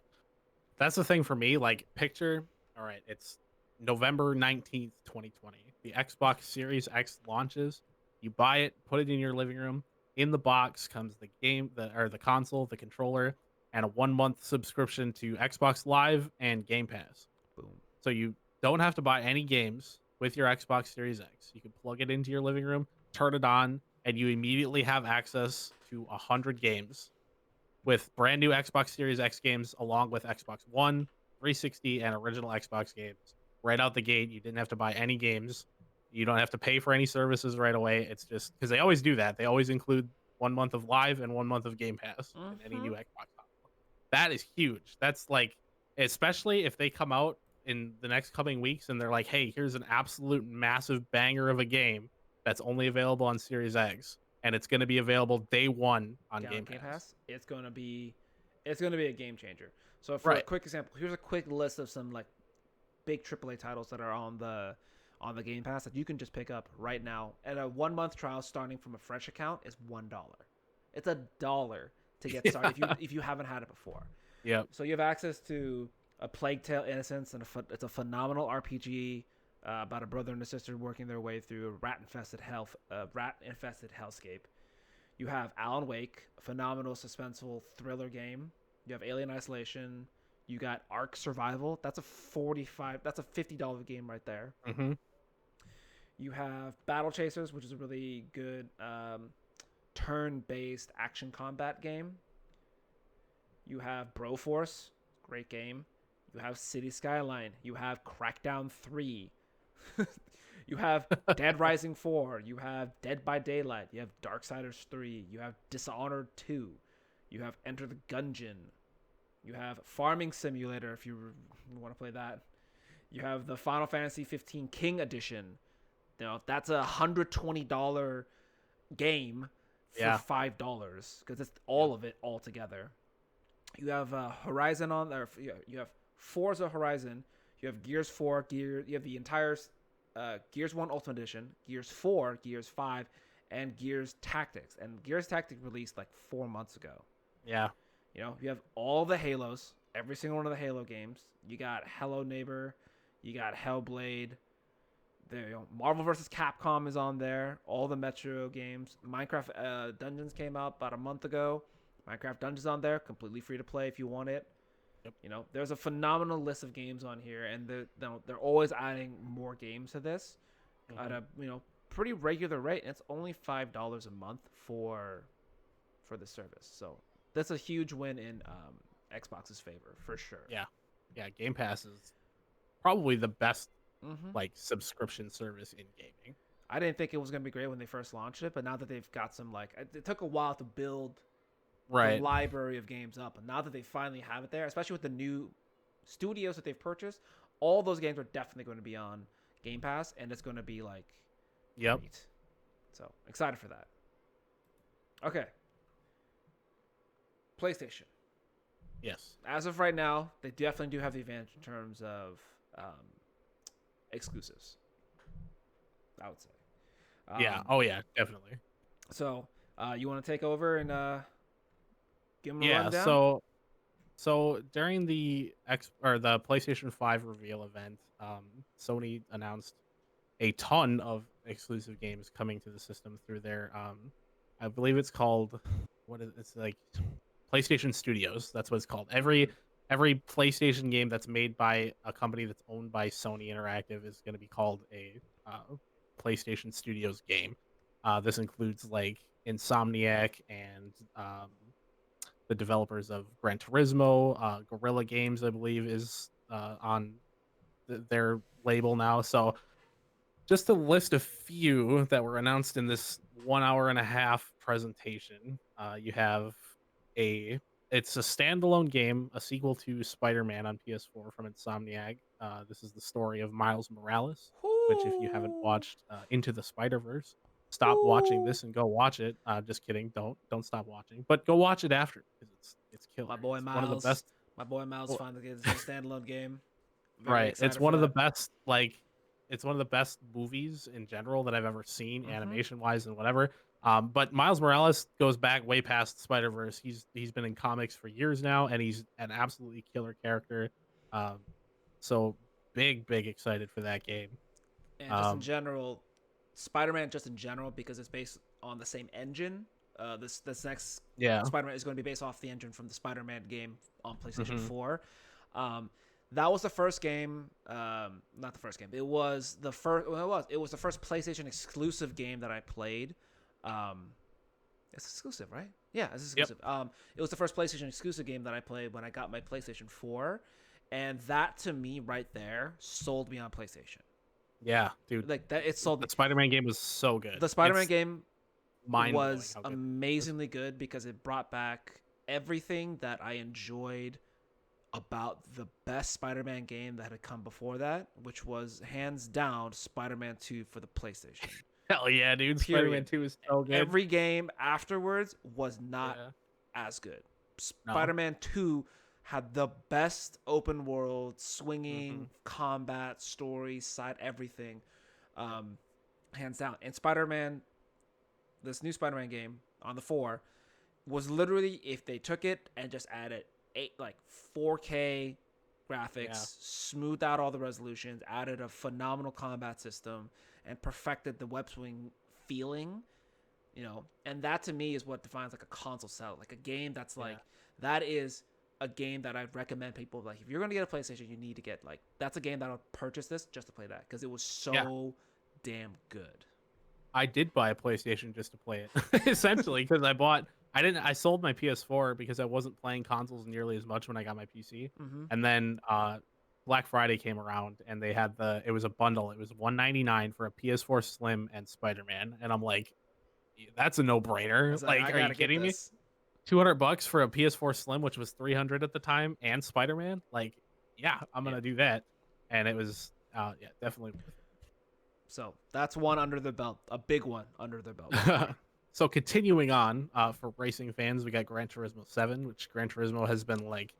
That's the thing for me. Like, picture, all right, it's November 19th, 2020. The Xbox Series X launches. You buy it, put it in your living room. In the box comes the game, the console, the controller, and a 1 month subscription to Xbox Live and Game Pass. Boom. So you don't have to buy any games with your Xbox Series X. You can plug it into your living room, turn it on, and you immediately have access to 100 games with brand new Xbox Series X games along with Xbox One, 360, and original Xbox games. Right out the gate, you didn't have to buy any games. You don't have to pay for any services right away. It's just because they always do that. They always include 1 month of live and 1 month of Game Pass with any Mm-hmm. new Xbox console. That is huge. That's like, especially if they come out in the next coming weeks and they're like, hey, here's an absolute massive banger of a game that's only available on Series X and it's going to be available day one on Get on Game Game Pass. Pass. It's gonna be a game changer. So for a Right. quick example, here's a quick list of some like big AAA titles that are on the Game Pass that you can just pick up right now. And a 1 month trial starting from a fresh account is $1. It's $1 to get started Yeah. if you haven't had it before. Yep. So you have access to a Plague Tale: Innocence, and it's a phenomenal RPG about a brother and a sister working their way through a rat infested hellscape. You have Alan Wake, a phenomenal suspenseful thriller game. You have Alien Isolation. You got Ark Survival. That's a $50 game right there. Hmm. You have Battle Chasers, which is a really good turn-based action combat game. You have Broforce, great game. You have City Skyline. You have Crackdown 3. You have Dead Rising 4. You have Dead by Daylight. You have Darksiders 3. You have Dishonored 2. You have Enter the Gungeon. You have Farming Simulator if you want to play that. You have the Final Fantasy 15 King Edition. That's $120 game for Yeah. $5 because it's Yep. all of it all together. You have Horizon on there. You have Forza Horizon. You have Gears 4, you have the entire Gears 1 Ultimate Edition, Gears 4, Gears 5, and Gears Tactics. And Gears Tactics released like 4 months ago. Yeah. You have all the Halos, every single one of the Halo games. You got Hello Neighbor, you got Hellblade. There, Marvel vs. Capcom is on there. All the Metro games. Minecraft Dungeons came out about a month ago. Minecraft Dungeons on there, completely free to play if you want it. Yep. There's a phenomenal list of games on here, and they're always adding more games to this at a pretty regular rate. And it's only $5 a month for the service. So that's a huge win in Xbox's favor for sure. Yeah. Yeah. Game Pass is probably the best Mm-hmm. like subscription service in gaming. I didn't think it was gonna be great when they first launched it, but now that they've got some it took a while to build the Right. library of games up, and now that they finally have it there, especially with the new studios that they've purchased, all those games are definitely going to be on Game Pass, and it's going to be like Yep. great. So excited for that. Okay, PlayStation. Yes. As of right now, they definitely do have the advantage in terms of exclusives. I would say. Yeah. Oh yeah. Definitely. So, you want to take over and give them a Yeah. rundown? So during the the PlayStation 5 reveal event, Sony announced a ton of exclusive games coming to the system through their I believe it's called it's like PlayStation Studios. That's what it's called. Every PlayStation game that's made by a company that's owned by Sony Interactive is going to be called a PlayStation Studios game. This includes like Insomniac and the developers of Gran Turismo. Guerrilla Games, I believe, is on their label now. So just to list a few that were announced in this 1 hour and a half presentation, you have it's a standalone game, a sequel to Spider-Man on PS4 from Insomniac. This is the story of Miles Morales, which if you haven't Whoo, watched Into the Spider-Verse, stop watching whoo. this and go watch it. Just kidding, don't stop watching, but go watch it after because it's killer. My boy It's one of the Miles. best. My boy Miles Well, finally gets his standalone game. Very right, it's excited for one of the that. best. It's one of the best movies in general that I've ever seen, Mm-hmm. animation wise and whatever. But Miles Morales goes back way past Spider Verse. He's been in comics for years now, and he's an absolutely killer character. Um, so big excited for that game. And just in Um, general, Spider-Man just in general because it's based on the same engine. This next yeah. Spider-Man is going to be based off the engine from the Spider-Man game on PlayStation Hmm. 4. That was the first game. Not the first game. It was the first. Well, it was the first PlayStation exclusive game that I played. It's exclusive, right? Yeah, it's Yep. exclusive. It was the first PlayStation exclusive game that I played when I got my PlayStation 4, and that to me right there sold me on PlayStation. Yeah, dude. Like that, it sold me. The Spider Man game was so good. The Spider-Man It's game mind blowing was how good it is. amazingly good because it brought back everything that I enjoyed about the best Spider-Man game that had come before that, which was hands down Spider-Man 2 for the PlayStation. Hell yeah, dude. Spider Man Period. 2 is so good. Every game afterwards was not Yeah. as good. No. Spider-Man 2 had the best open world, swinging, Hmm. combat, story, side, everything. Hands down. And Spider-Man, this new Spider-Man game on the 4, was literally if they took it and just added 4K graphics, Yeah. smoothed out all the resolutions, added a phenomenal combat system, and perfected the web swing feeling, and that to me is what defines like a console sell, like a game that's like that is a game that I'd recommend people like if you're gonna get a PlayStation, you need to get that's a game that I'll purchase this just to play that because it was so damn good. I did buy a PlayStation just to play it, essentially, because I sold my PS4 because I wasn't playing consoles nearly as much when I got my PC. Mm-hmm. And then Black Friday came around and they had it was a bundle. It was $199 for a PS4 Slim and Spider-Man. And I'm like, that's a I no-brainer. was like, Like, I are you gotta get kidding me? this. $200 for a PS4 Slim, which was 300 at the time, and Spider-Man? Like, yeah, I'm gonna do that. And it was definitely worth it. So that's one under the belt, a big one under the belt right there. So continuing on, for racing fans, we got Gran Turismo 7, which Gran Turismo has been like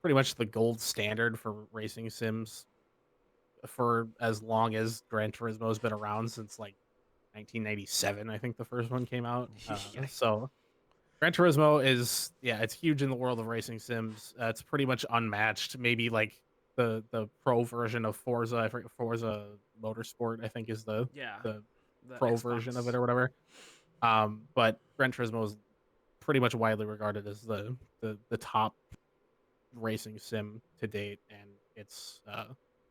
pretty much the gold standard for racing sims for as long as Gran Turismo has been around, since like 1997. I think the first one came out. Yeah. So Gran Turismo is, yeah, it's huge in the world of racing sims. It's pretty much unmatched. Maybe like the pro version of Forza, I forget, Forza Motorsport, I think, is Yeah. the The pro version of it Xbox. or whatever. But Gran Turismo is pretty much widely regarded as the top racing sim to date, and it's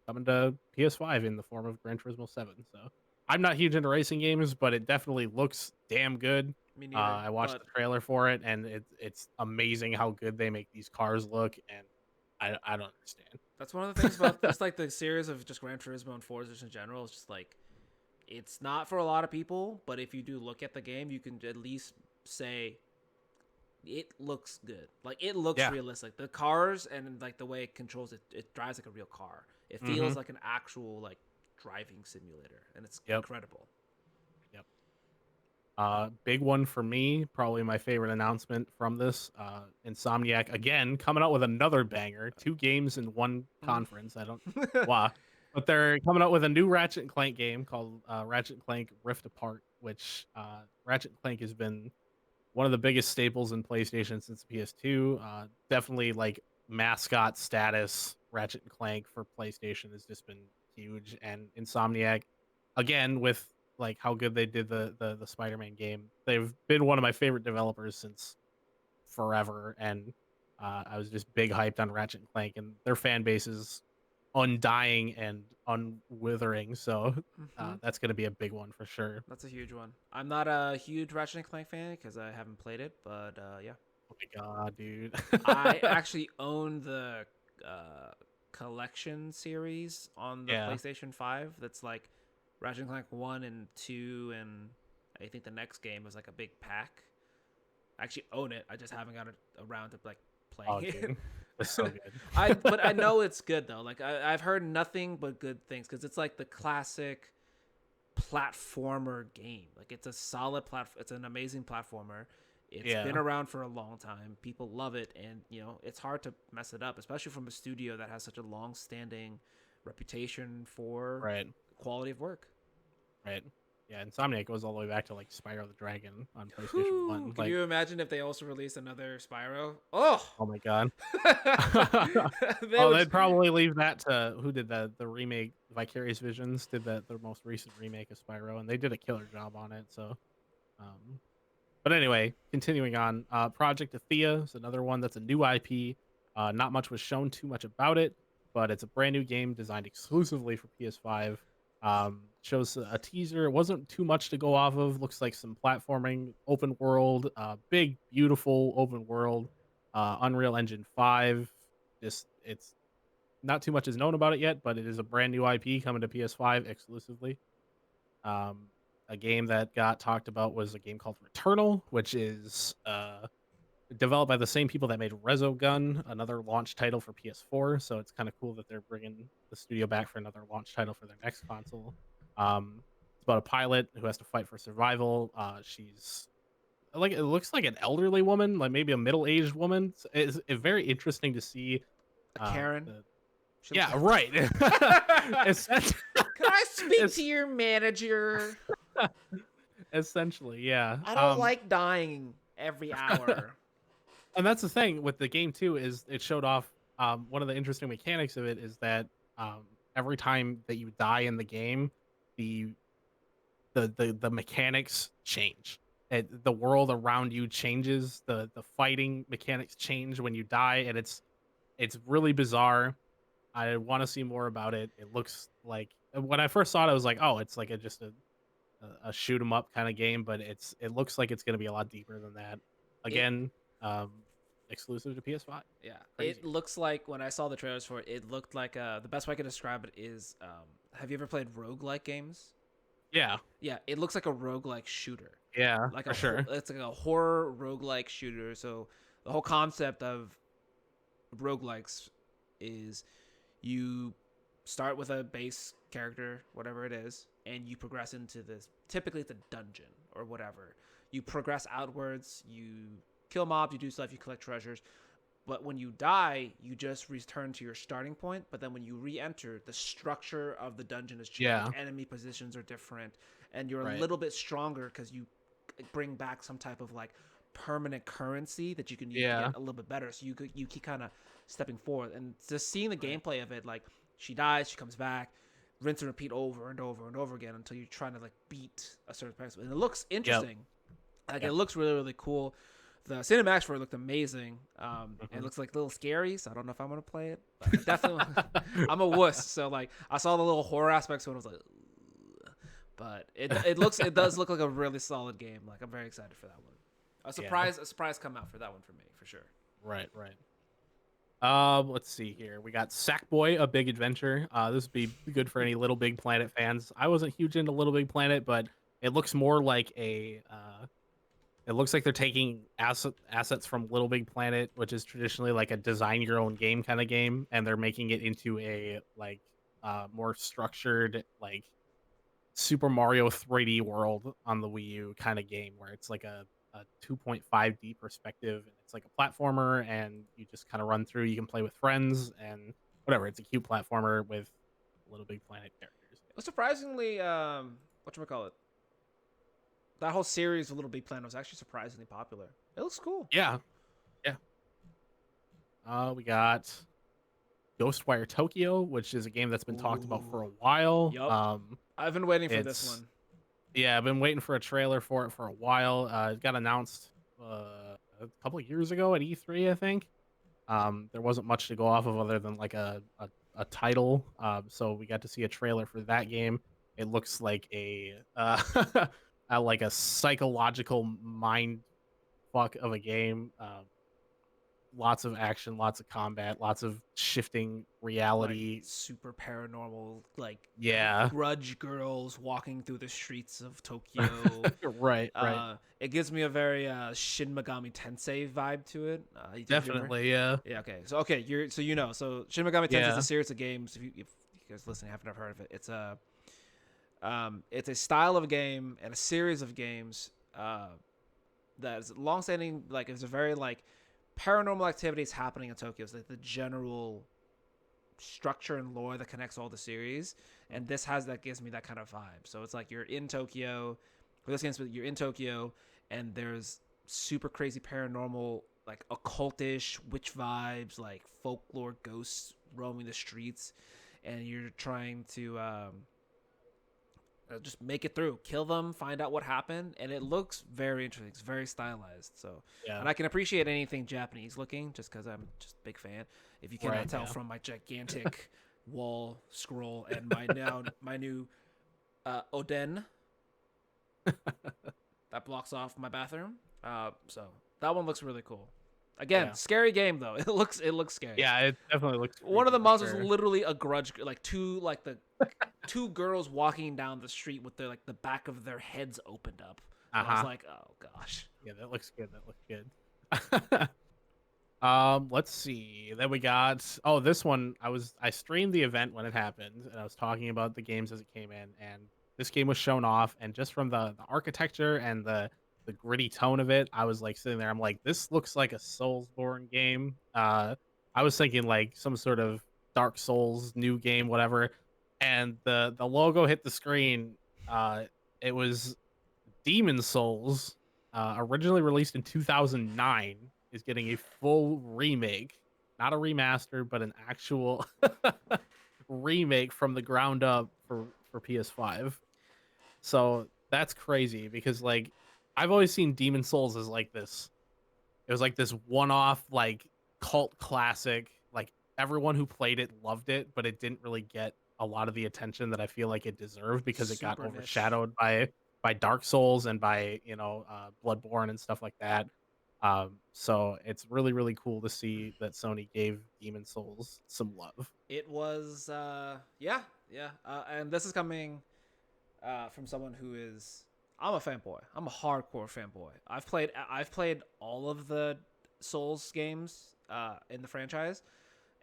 coming to PS5 in the form of Gran Turismo 7. So I'm not huge into racing games, but it definitely looks damn good. Me neither. I watched But the trailer for it, and it's amazing how good they make these cars look, and I don't understand. that's one of the things about just like the series of just Gran Turismo and Forza in general. It's just like it's not for a lot of people, but if you do look at the game, you can at least say it looks good. Like it looks Yeah. realistic. The cars and like the way it controls it, it drives like a real car. It Mm-hmm. feels like an actual like driving simulator, and it's Yep. incredible. Yep. Big one for me, probably my favorite announcement from this. Insomniac again coming out with another banger, 2 games in one conference. I don't why, but they're coming out with a new Ratchet and Clank game called Ratchet and Clank Rift Apart, which Ratchet and Clank has been one of the biggest staples in PlayStation since PS2. Definitely like mascot status. Ratchet and Clank for PlayStation has just been huge, and Insomniac, again with like how good they did the Spider-Man game. They've been one of my favorite developers since forever, and I was just big hyped on Ratchet and Clank, and their fan base is undying and unwithering. So Mm-hmm. that's going to be a big one for sure. That's a huge one. I'm not a huge Ratchet and Clank fan because I haven't played it, but yeah, Oh my god, dude! I actually own the uh, collection series on the Yeah. PlayStation 5. That's like Ratchet and Clank 1 and 2, and I think the next game was like a big pack. I actually own it. I just haven't got around to like playing Oh, it. dude, it's so good. But I know it's good though. Like I've heard nothing but good things because it's like the classic platformer game. Like it's a solid platform. It's an amazing platformer. It's been Yeah. around for a long time. People love it, and it's hard to mess it up, especially from a studio that has such a long-standing reputation for Right. quality of work. Right. Yeah. Insomniac goes all the way back to like Spyro the Dragon on PlayStation Whew. One. Can Like, you imagine if they also released another Spyro? Oh, oh my god. they Oh, would. they'd probably leave that to who did the remake. Vicarious Visions did their most recent remake of Spyro, and they did a killer job on it. So, um, but anyway, continuing on, Project Athea is another one that's a new IP. Not much was shown too much about it, but it's a brand new game designed exclusively for PS5. Shows a teaser. It wasn't too much to go off of. Looks like some platforming, open world, big, beautiful open world. Unreal Engine 5. Just it's not too much is known about it yet, but it is a brand new IP coming to PS5 exclusively. Um, a game that got talked about was a game called Returnal, which is developed by the same people that made Resogun, another launch title for PS4. So it's kind of cool that they're bringing the studio back for another launch title for their next console. It's about a pilot who has to fight for survival. She's like, it looks like an elderly woman, like maybe a middle-aged woman. It's very interesting to see. A Karen. The She looks Yeah, like. right. it's, Can I speak to it's your manager? essentially, yeah. I don't like dying every hour. And that's the thing with the game too, is it showed off, one of the interesting mechanics of it is that, every time that you die in the game, the the mechanics change. The world around you changes. The fighting mechanics change when you die, and it's really bizarre. I want to see more about it. It looks like, when I first saw it, I was like, oh, it's like a shoot 'em up kind of game, but it looks like it's going to be a lot deeper than that. It Again, exclusive to PS5. Yeah, it Crazy. looks like when I saw the trailers for it, it looked like the best way I can describe it is have you ever played roguelike games? Yeah, Yeah, it looks like a roguelike shooter. yeah, Like for sure. it's like a horror roguelike shooter. So the whole concept of roguelikes is you start with a base character, whatever it is, and you progress into this. Typically, it's a dungeon or whatever. You progress outwards. You kill mobs. You do stuff. You collect treasures. But when you die, you just return to your starting point. But then when you re-enter, the structure of the dungeon has changed. Yeah. Enemy positions are different, and you're a Right. little bit stronger because you bring back some type of like permanent currency that you can use to Yeah. get a little bit better. So you keep kind of stepping forward, and just seeing the gameplay of it, like she dies, she comes back, rinse and repeat over and over and over again until you're trying to like beat a certain person. And it looks Yep. interesting. Like Yep. it looks really really cool. The cinematics for it looked amazing. It Mhm. looks like a little scary, so I don't know if I'm gonna play it. But I definitely, I'm a wuss, so like I saw the little horror aspects, so I was like, ugh. But it does look like a really solid game. Like I'm very excited for that one. Yeah. A surprise come out for that one for me for sure. Right. Right. Let's see here. We got Sackboy: A Big Adventure. This would be good for any Little Big Planet fans. I wasn't huge into Little Big Planet, but it looks more like a. It looks like they're taking assets from Little Big Planet, which is traditionally like a design your own game kind of game, and they're making it into a like more structured like Super Mario 3D World on the Wii U kind of game where it's like a 2.5D perspective and it's like a platformer and you just kind of run through. You can play with friends and whatever. It's a cute platformer with Little Big Planet characters. It was surprisingly what call it? That whole series of Little Big Planet was actually surprisingly popular. It looks cool. Yeah, yeah. We got Ghostwire Tokyo, which is a game that's been talked about Ooh. for a while. Yup. I've been waiting for this It's one. Yeah, I've been waiting for a trailer for it for a while. It got announced a couple of years ago at E3, I think. There wasn't much to go off of other than like a title. So we got to see a trailer for that game. It looks like like a psychological mind fuck of a game. Lots of action, lots of combat, lots of shifting Like reality. super paranormal, like Yeah. grudge girls walking through the streets of Tokyo. Right, right. It gives me a very Shin Megami Tensei vibe to it. Have you ever? Definitely, yeah. Yeah. Okay. So so Shin Megami Tensei is a Yeah. series of games. If you guys listening haven't ever heard of it, it's a style of game and a series of games that is long-standing. Like it's a very like paranormal activities happening in Tokyo. It's like the general structure and lore that connects all the series, and this has that gives me that kind of vibe. So it's like you're in Tokyo. For this game, you're in Tokyo, and there's super crazy paranormal, like occultish witch vibes, like folklore ghosts roaming the streets, and you're trying to just make it through, kill them, find out what happened, and it looks very interesting. It's very stylized, so Yeah. and I can appreciate anything Japanese looking just because I'm just a big fan. If you cannot Right, tell yeah. from my gigantic wall scroll and my new Oden that blocks off my bathroom. So that one looks really cool. Again, Yeah. scary game though. It looks scary. Yeah, it definitely looks One of the creepy for monsters sure. literally a grudge, like two girls walking down the street with the back of their heads opened up. And I was Uh-huh. like, oh gosh. Yeah, that looks good. That looks good. Let's see. Then we got this one. I streamed the event when it happened, and I was talking about the games as it came in, and this game was shown off, and just from the architecture and the gritty tone of it, I was like sitting there. I'm like, this looks like a Soulsborne game. I was thinking like some sort of Dark Souls new game, whatever. And the logo hit the screen. It was Demon Souls, originally released in 2009, is getting a full remake, not a remaster, but an actual remake from the ground up for PS5. So that's crazy because like I've always seen Demon Souls as like this. It was like this one-off like cult classic. Like everyone who played it loved it, but it didn't really get a lot of the attention that I feel like it deserved because it got Super niche. overshadowed by Dark Souls and by Bloodborne and stuff like that. So it's really really cool to see that Sony gave Demon Souls some love. It was yeah. And this is coming from someone who is I'm a fanboy. I'm a hardcore fanboy. I've played all of the Souls games in the franchise,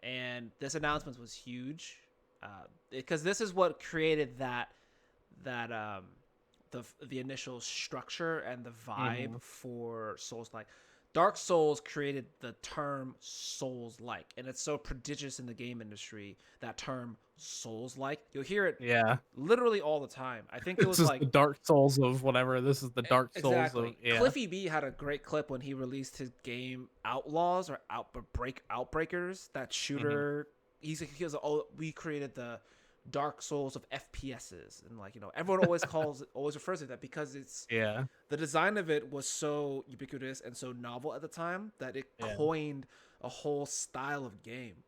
and this announcement was huge. because this is what created that the initial structure and the Mm-hmm. vibe for Souls like. Dark Souls created the term Souls like, and it's so prodigious in the game industry. That term Souls like, you'll hear it Yeah. literally all the time. I think it This was is like the Dark Souls of whatever. This is the Dark Souls of exactly. yeah. Cliffy B had a great clip when he released his game Outlaws or Outbreakers. That Mm-hmm. shooter. He was oh, we created the Dark Souls of FPSs, and like everyone always refers to that because it's Yeah. the design of it was so ubiquitous and so novel at the time that it Yeah. coined a whole style of game.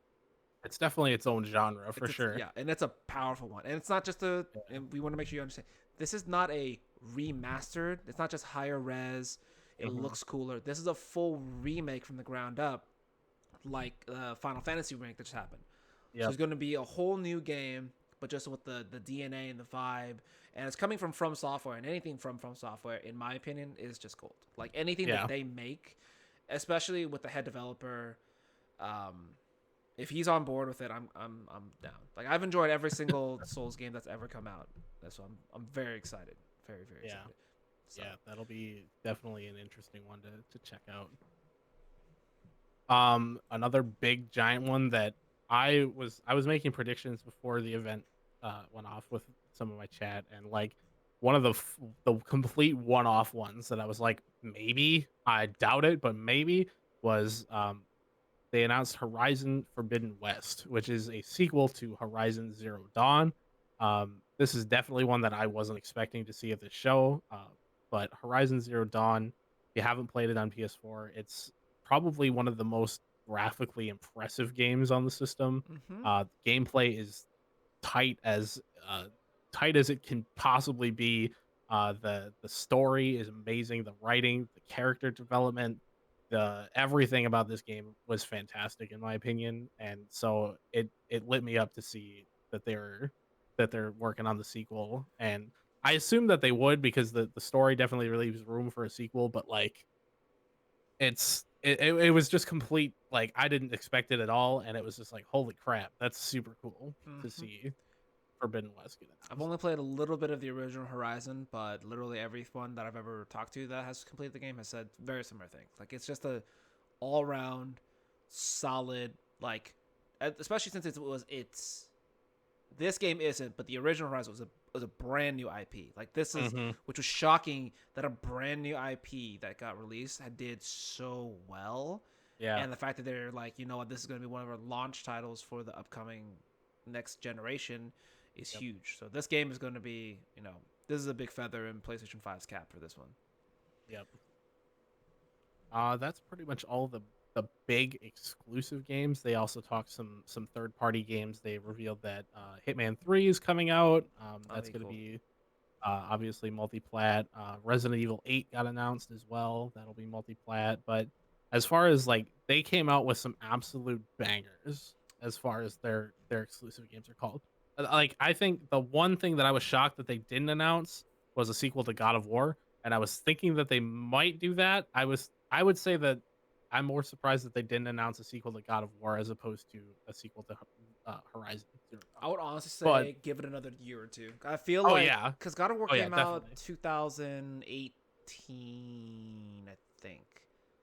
It's definitely its own genre for It's sure. yeah, and it's a powerful one. And it's not just a. Yeah. And we want to make sure you understand. This is not a remastered. It's not just higher res. It Mm-hmm. looks cooler. This is a full remake from the ground up, like Final Fantasy remake that just happened. So Yep. it's going to be a whole new game, but just with the DNA and the vibe. And it's coming from Software, and anything from Software, in my opinion, is just gold. Like anything that Yeah. they make, especially with the head developer, um, if he's on board with it, I'm down. Like I've enjoyed every single Souls game that's ever come out. That's why I'm very excited, very Yeah. excited. So Yeah. That'll be definitely an interesting one to check out. Another big giant one that I was making predictions before the event went off with some of my chat, and like one of the complete one-off ones that I was like, maybe, I doubt it, but maybe, was they announced Horizon Forbidden West, which is a sequel to Horizon Zero Dawn. This is definitely one that I wasn't expecting to see at the show. But Horizon Zero Dawn, if you haven't played it on PS4, it's probably one of the most graphically impressive games on the system. mm-hmm. Gameplay is tight as tight as it can possibly be. The story is amazing. The writing, the character development, the everything about this game was fantastic in my opinion, and so it lit me up to see that they're working on the sequel, and I assumed that they would because the story definitely leaves room for a sequel, but like it was just complete, like I didn't expect it at all, and it was just like holy crap, that's super cool to Mm-hmm. see Forbidden West get I've announced. only played a little bit of the original Horizon, but literally everyone that I've ever talked to that has completed the game has said very similar things. Like it's just a all around solid like, especially since it was it's this game isn't, but the original Horizon was a brand new IP. Like this is, Hmm. which was shocking that a brand new IP that got released had did so well, Yeah. and the fact that they're like, you know what, this is going to be one of our launch titles for the upcoming next generation is Yep. huge. So this game is going to be, this is a big feather in PlayStation 5's cap for this one. Yep. That's pretty much all the big exclusive games. They also talked some third party games. They revealed that Hitman 3 is coming out. That'd That's be going to cool. be obviously multi-plat. Resident Evil 8 got announced as well. That'll be multi-plat. But as far as like they came out with some absolute bangers as far as their exclusive games are called. Like I think the one thing that I was shocked that they didn't announce was a sequel to God of War, and I was thinking that they might do that. I would say that I'm more surprised that they didn't announce a sequel to God of War as opposed to a sequel to Horizon Zero Dawn. I would honestly But say give it another year or two. I feel oh like yeah, because God of War oh yeah, came out definitely. 2018, I think.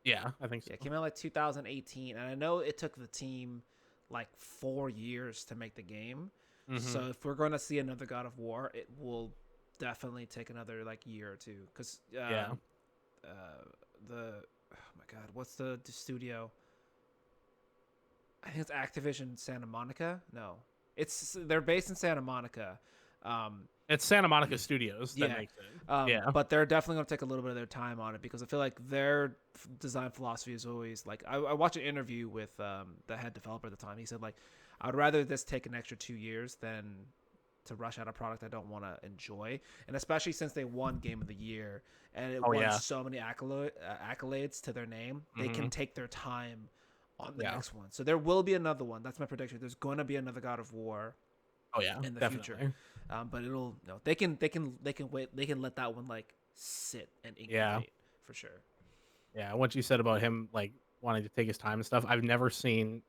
Yeah, I think Yeah, it so. came out like 2018, and I know it took the team like 4 years to make the game. Hmm. So if we're going to see another God of War, it will definitely take another like year or two. Because Yeah. the oh my god, what's the studio? I think it's Activision Santa Monica. No, it's they're based in Santa Monica. Um, It's Santa Monica Studios that yeah, makes it. Yeah. but they're definitely going to take a little bit of their time on it because I feel like their design philosophy is always like I watched an interview with the head developer at the time. He said like I'd rather this take an extra 2 years than to rush out a product I don't want to enjoy, and especially since they won Game of the Year and it Oh won yeah. so many accolades to their name, they can Hmm. take their time on the Yeah. next one. So there will be another one. That's my prediction. There's going to be another God of War Oh yeah. in the future. Definitely. But it'll no, they can wait, they can let that one like sit and Yeah. incubate for sure. Yeah. What you said about him like wanting to take his time and stuff, I've never seen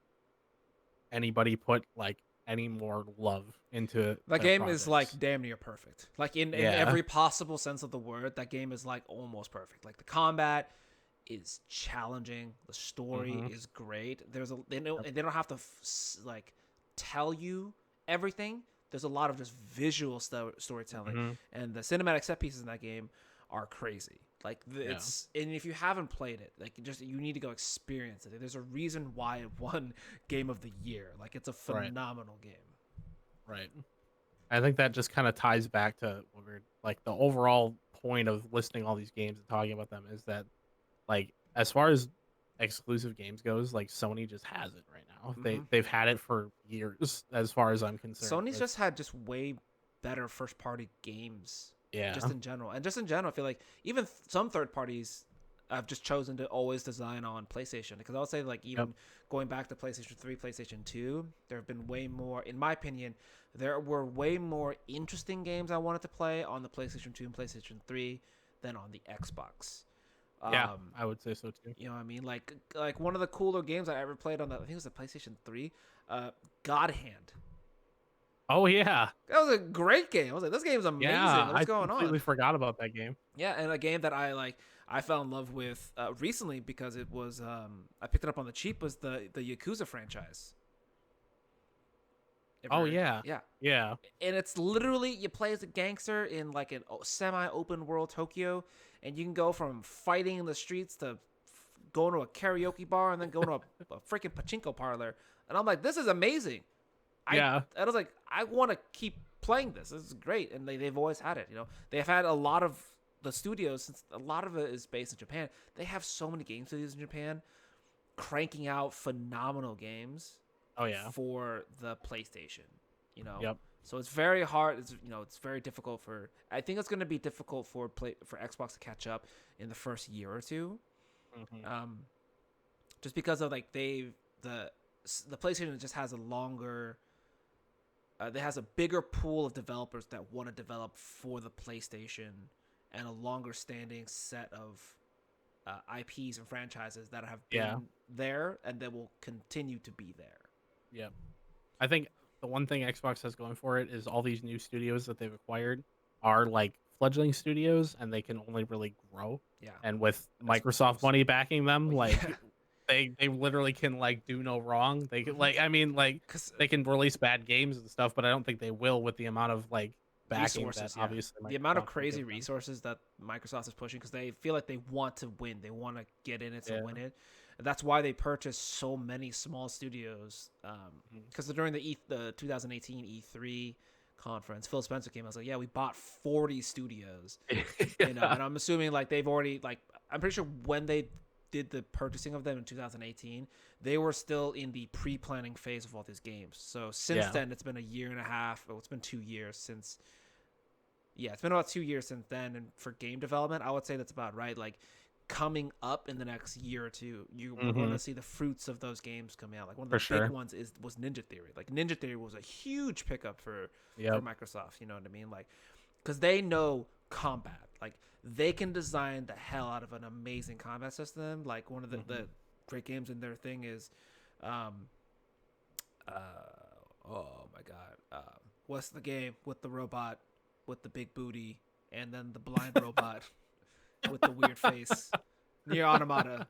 anybody put like any more love into That their game is like projects. damn near perfect. Like in Yeah. every possible sense of the word, that game is like almost perfect. Like the combat is challenging, the story Mm-hmm. is great. There's a they know Yep. they don't have to like tell you everything. There's a lot of just visual storytelling, Mm-hmm. and the cinematic set pieces in that game are crazy. Like Yeah. it's and if you haven't played it, like you need to go experience it. There's a reason why it won Game of the Year. Like it's a Right. phenomenal game. Right. I think that just kind of ties back to what we're like the overall point of listing all these games and talking about them is that like as far as exclusive games goes, like Sony just has it right now. Mm-hmm. They've had it for years as far as I'm concerned Sony's with just had just way better first party games just yeah. in general. And just in general, I feel like even some third parties have just chosen to always design on PlayStation. Because I would say like Yep. even going back to PlayStation 3, PlayStation 2, there have been way more, in my opinion, there were way more interesting games I wanted to play on the PlayStation 2 and PlayStation 3 than on the Xbox. Yeah, Um, I would say so too. you know what I mean? Like one of the cooler games I ever played on the I think it was the PlayStation 3, God Hand. Oh yeah. That was a great game. I was like, this game's amazing. Yeah, What's I going on? completely forgot about that game. Yeah, and a game that I fell in love with recently because it was I picked it up on the cheap was the Yakuza franchise. Oh Ever, yeah. yeah, Yeah. and it's literally you play as a gangster in like an semi-open world Tokyo, and you can go from fighting in the streets to going to a karaoke bar and then going to a freaking pachinko parlor. And I'm like, this is amazing. Yeah. I was like, I want to keep playing this. This is great, and they've always had it. You know, they've had a lot of the studios since a lot of it is based in Japan. They have so many game studios in Japan cranking out phenomenal games Oh yeah. for the PlayStation. You know, Yep. so it's very hard. It's very difficult for. I think it's going to be difficult for Xbox to catch up in the first year or two. Hmm. Just because of like the PlayStation just has a longer it has a bigger pool of developers that want to develop for the PlayStation and a longer standing set of IPs and franchises that have been Yeah. there and that will continue to be there. Yeah. I think the one thing Xbox has going for it is all these new studios that they've acquired are like fledgling studios and they can only really grow. Yeah, And with as Microsoft opposed, money backing them, yeah, like they literally can like do no wrong. They can like I mean like because they can release bad games and stuff, but I don't think they will with the amount of like backing that resources, yeah, obviously the amount of Microsoft can crazy give them. resources that Microsoft is pushing because they feel like they want to win, they want to get in it to Yeah. win it. And that's why they purchased so many small studios. Because during the 2018 E3 conference, Phil Spencer came. I was like, yeah, we bought 40 studios, you know. Yeah. And I'm assuming like they've already like I'm pretty sure when they did the purchasing of them in 2018, they were still in the pre-planning phase of all these games. So since Yeah. then, it's been a year and a half. Well, it's been 2 years since. Yeah, it's been about 2 years since then. And for game development, I would say that's about right. Like coming up in the next year or two, we're going Hmm. to see the fruits of those games coming out. Like one of For the big sure. ones was Ninja Theory. Like Ninja Theory was a huge pickup for Yep. Microsoft. You know what I mean? Like because they know combat. Like they can design the hell out of an amazing combat system. Like one of the Hmm. great games in their thing is, um, oh my god, what's the game with the robot with the big booty and then the blind robot with the weird face? Near Automata.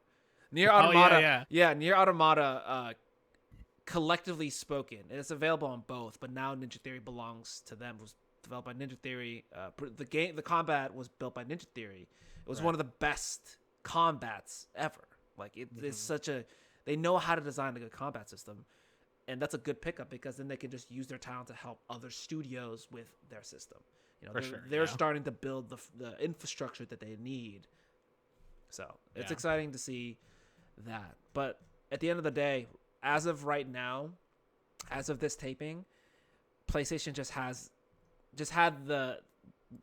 Near Oh yeah, Automata. yeah. Yeah, Near Automata. Collectively spoken, and it's available on both. But now Ninja Theory belongs to them. It was developed by Ninja Theory. The combat was built by Ninja Theory. It was one Right. of the best combats ever. Like it's Hmm. such a they know how to design a good combat system, and that's a good pickup because then they can just use their talent to help other studios with their system. You know, For they're, sure. they're Yeah. starting to build the infrastructure that they need. So it's Yeah. exciting to see that. But at the end of the day, as of right now, as of this taping, PlayStation just had the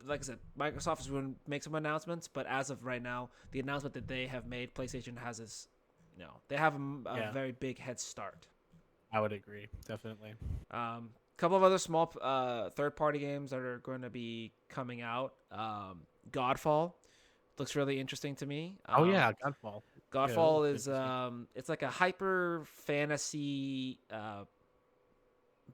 like I said, Microsoft is going to make some announcements, but as of right now, the announcement that they have made, PlayStation has is, they have a Yeah. very big head start. I would agree. Definitely. Couple of other small third-party games that are going to be coming out. Godfall looks really interesting to me. Oh yeah, Godfall. Yeah, that Godfall looks is interesting. it's like a hyper fantasy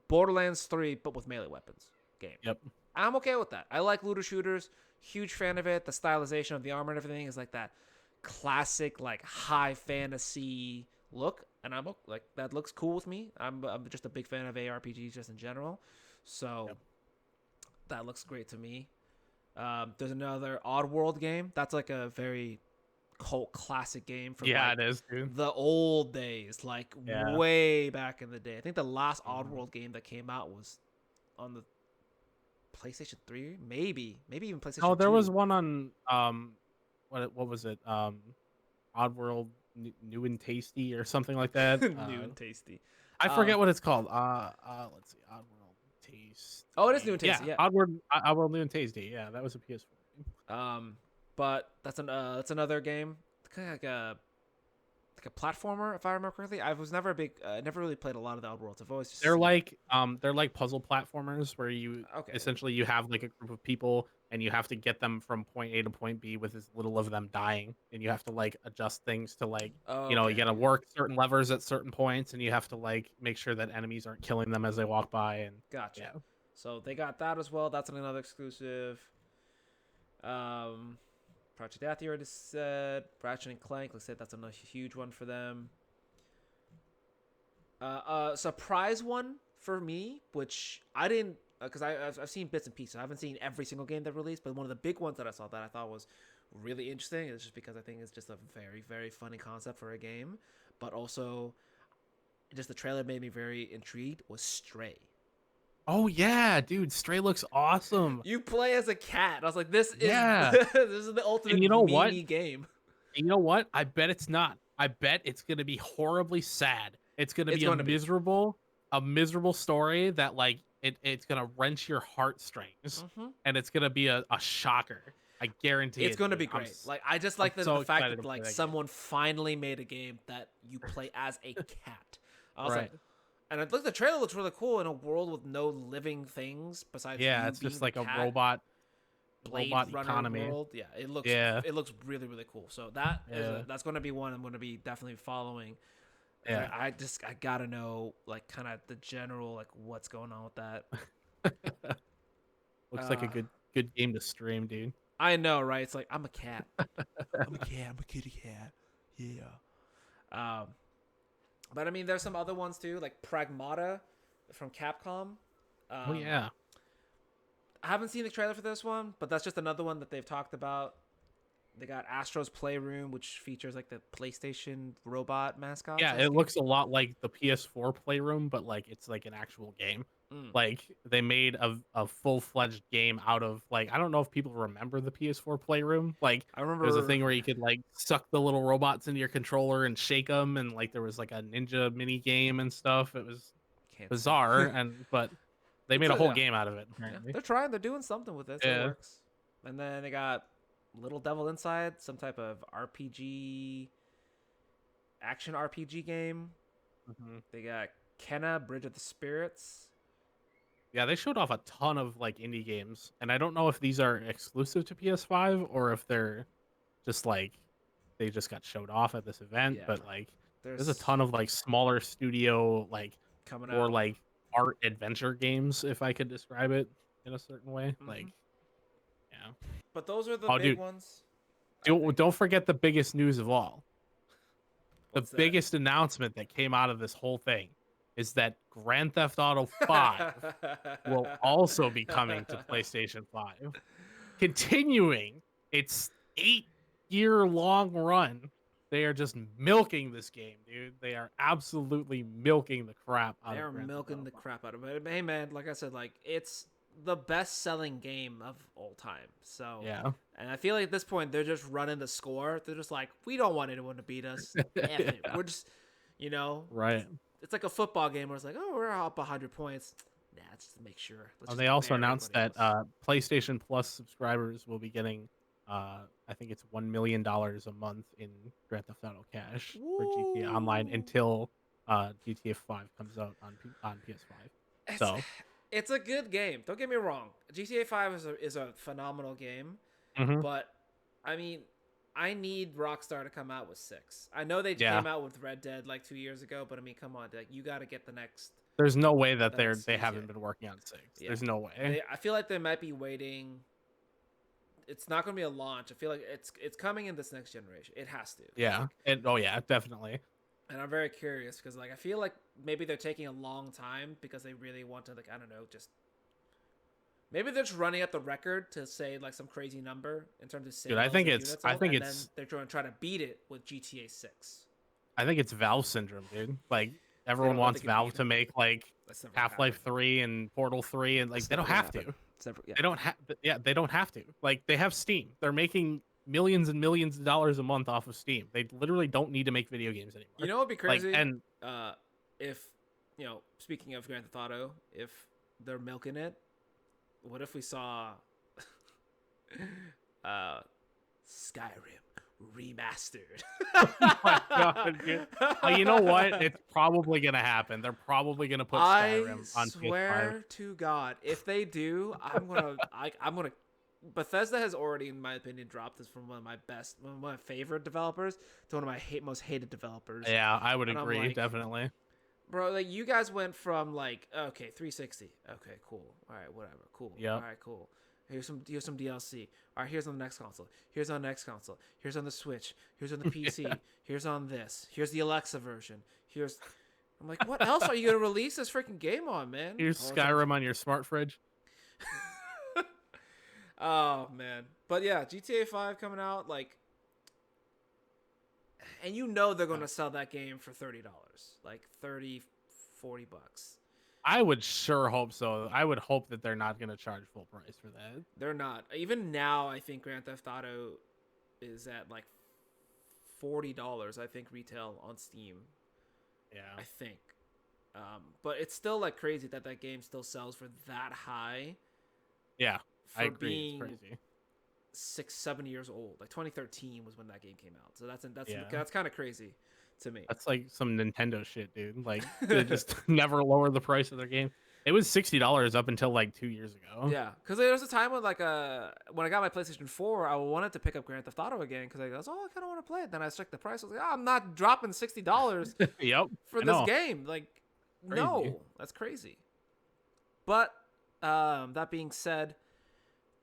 Borderlands 3, but with melee weapons game. Yep. I'm okay with that. I like looter shooters. Huge fan of it. The stylization of the armor and everything is like that classic, like high fantasy look, and like that looks cool with me. I'm just a big fan of ARPGs just in general, so Yep. that looks great to me. There's another Oddworld game that's like a very cult classic game from Yeah, like it is, dude. the old days, like Yeah. way back in the day. I think the last Mhm. Oddworld game that came out was on the PlayStation 3, maybe even Oh, PlayStation there was 2. one on what was it? Oddworld New and Tasty or something like that. New and tasty. I Um, forget what it's called. Let's see. Oddworld oh, it is new Tasty. and tasty. Yeah, Yeah. Oddworld New and Tasty. Yeah, that was a PS4 game. But that's another game, kind of like a platformer, if I remember correctly. I was never a big, never really played a lot of the Oddworlds. I've always just seen. They're like puzzle platformers where you Okay. essentially you have like a group of people and you have to get them from point A to point B with as little of them dying, and you have to like adjust things to like you Okay. gotta work certain levers at certain points, and you have to like make sure that enemies aren't killing them as they walk by, and Gotcha. yeah. So they got that as well. That's another exclusive. Um, Project Death you already said. Ratchet and Clank, let's say that's another huge one for them. Surprise one for me, which I didn't, because I've seen bits and pieces. I haven't seen every single game that released, but one of the big ones that I saw that I thought was really interesting is just because I think it's just a very, very funny concept for a game, but also just the trailer made me very intrigued, was Stray. Oh yeah, dude, Stray looks awesome. You play as a cat. I was like, this is Yeah. this is the ultimate And you know what? meme game. And you know what? I bet it's not. I bet it's gonna be horribly sad. It's gonna It's be going to be. a miserable story that like it's gonna wrench your heartstrings, Mm-hmm. and it's gonna be a shocker. I guarantee It's it, going to dude. be great. Like I just like So the fact excited that to play like that game. someone finally made a game that you play as a cat. I was like, Right. and I look, the trailer looks really cool in a world with no living things besides Yeah, you it's being just the like a cat. Blade robot Runner economy. world. Yeah, Yeah. it looks really really cool. So that is Yeah. that's going to be one I'm going to be definitely following. Yeah. I gotta know like kind of the general like what's going on with that. Looks like a Uh, good game to stream, dude. I know, right? It's like I'm a cat. I'm a cat. I'm a kitty cat. Yeah. Um, but I mean, there's some other ones too, like Pragmata from Capcom. Oh yeah. I haven't seen the trailer for this one, but that's just another one that they've talked about. They got Astro's Playroom, which features like the PlayStation robot mascot. Yeah, it looks a lot like the PS4 Playroom, but like it's like an actual game. Mm. Like they made a full-fledged game out of like I don't know if people remember the PS4 Playroom. Like I there was a remember. thing where you could like suck the little robots into your controller and shake them, and like there was like a ninja mini game and stuff. It was Can't say. bizarre, and but they made a whole Yeah, game out of it. yeah. Apparently. They're trying. They're doing something with it. So it Yeah. works. And then they got Little Devil Inside, some type of RPG, action RPG game. Mhm. They got Kenna, Bridge of the Spirits. Yeah, they showed off a ton of like indie games, and I don't know if these are exclusive to PS5 or if they're just like they just got showed off at this event. Yeah, But like, there's a there's ton of like smaller studio, like coming more out. like art adventure games, if I could describe it in a certain way. Hmm. Like, yeah. But those are the Oh, big dude, ones. I think. don't forget the biggest news of all. The What's that? biggest announcement that came out of this whole thing is that Grand Theft Auto 5 will also be coming to PlayStation 5, continuing its 8-year long run. They are just milking this game, dude. They are absolutely milking the crap out They're of Grand Theft milking Auto the 5. crap out of it. But hey, man, like I said, like it's the best-selling game of all time. So Yeah. and I feel like at this point they're just running the score. They're just like, we don't want anyone to beat us. F it. Yeah. We're just, you know, Right. it's like a football game where it's like, oh, we're up 100 points. Nah, let's just make sure. Let's just They also bury announced that everybody else. PlayStation Plus subscribers will be getting, I think it's $1 million a month in Grand Theft Auto cash for GTA Online Woo! until GTA 5 comes out on PS5. It's So, it's a good game. Don't get me wrong. GTA 5 is a phenomenal game, mhm. but I mean, I need Rockstar to come out with 6. I know they Yeah, came out with Red Dead like 2 years ago, but I mean, come on, like you got to get the next There's no way that that I they see haven't here. been working on 6. Yeah, There's no way. I feel like they might be waiting. It's not going to be a launch. I feel like it's coming in this next generation. It has to. Yeah. Like, Oh yeah, definitely. and I'm very curious because like I feel like maybe they're taking a long time because they really want to like I don't know just maybe they're just running up the record to say like some crazy number in terms of Dude, sales and units I sold, think and then it's they're trying to beat it with GTA 6. Valve syndrome, dude. Like If they everyone don't know if they wants can beat Valve to them, make like that's never gonna happen. Half-Life 3 and Portal 3 and like That's they don't never gonna have happen. to. It's never yeah. They don't have they don't have to. Like they have Steam. They're making millions and millions of dollars a month off of Steam. They literally don't need to make video games You anymore. know what'd be Like crazy? and Uh, if speaking of Grand Theft Auto, if they're milking it, what if we saw uh Skyrim remastered? oh my god, dude. You know what? It's probably gonna happen. They're probably gonna put I Skyrim on PS5. swear to God, if they do, I'm gonna. Bethesda has already, in my opinion, dropped this from one of my favorite developers to one of my most hated developers. Yeah, I would And I'm agree, like, definitely. bro, like you guys went from like, okay, 360, okay, cool, all right, whatever, cool, all Yep. right, cool. Here's some DLC. All right, here's on the next console. Here's on the next console. Here's on the Switch. Here's on the PC. Here's on this. Here's the Alexa version. Here's I'm like, what else are you gonna release this freaking game on, man? Here's Skyrim on your smart fridge. Oh man, but yeah, GTA 5 coming out like, and they're gonna sell that game for $30, like 30, $40. I would sure hope so. I would hope that they're not gonna charge full price for that. They're not. Even now, I think Grand Theft Auto is at like $40. I think retail on Steam. Yeah. I think. But it's still like crazy that game still sells for that high. Yeah, For I agree. being It's crazy. 6-7 years old. Like 2013 was when that game came out. So Yeah. that's kind of crazy to me. That's like some Nintendo shit, dude. Like they just never lower the price of their game. It was $60 up until like 2 years ago. Yeah, because there was a time when like when I got my PlayStation 4, I wanted to pick up Grand Theft Auto again because I was I kind of want to play it. Then I checked the price. I was like, I'm not dropping $60 Yep. for I this know. game. Like, Crazy. no, that's crazy. But that being said,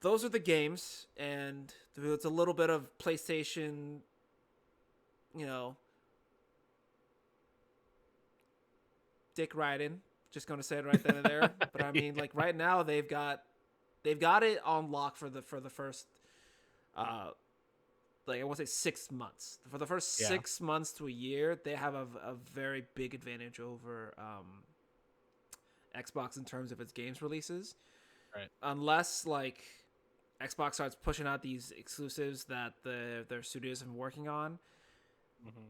those are the games, and it's a little bit of PlayStation, dick riding. Just gonna say it right then and there. But I mean, like right now they've got it on lock for the first, like I want to say 6 months. For the first 6 months to a year, they have a very big advantage over Xbox in terms of its games releases. Right. Unless like Xbox starts pushing out these exclusives that their studios have been working on. Mm-hmm.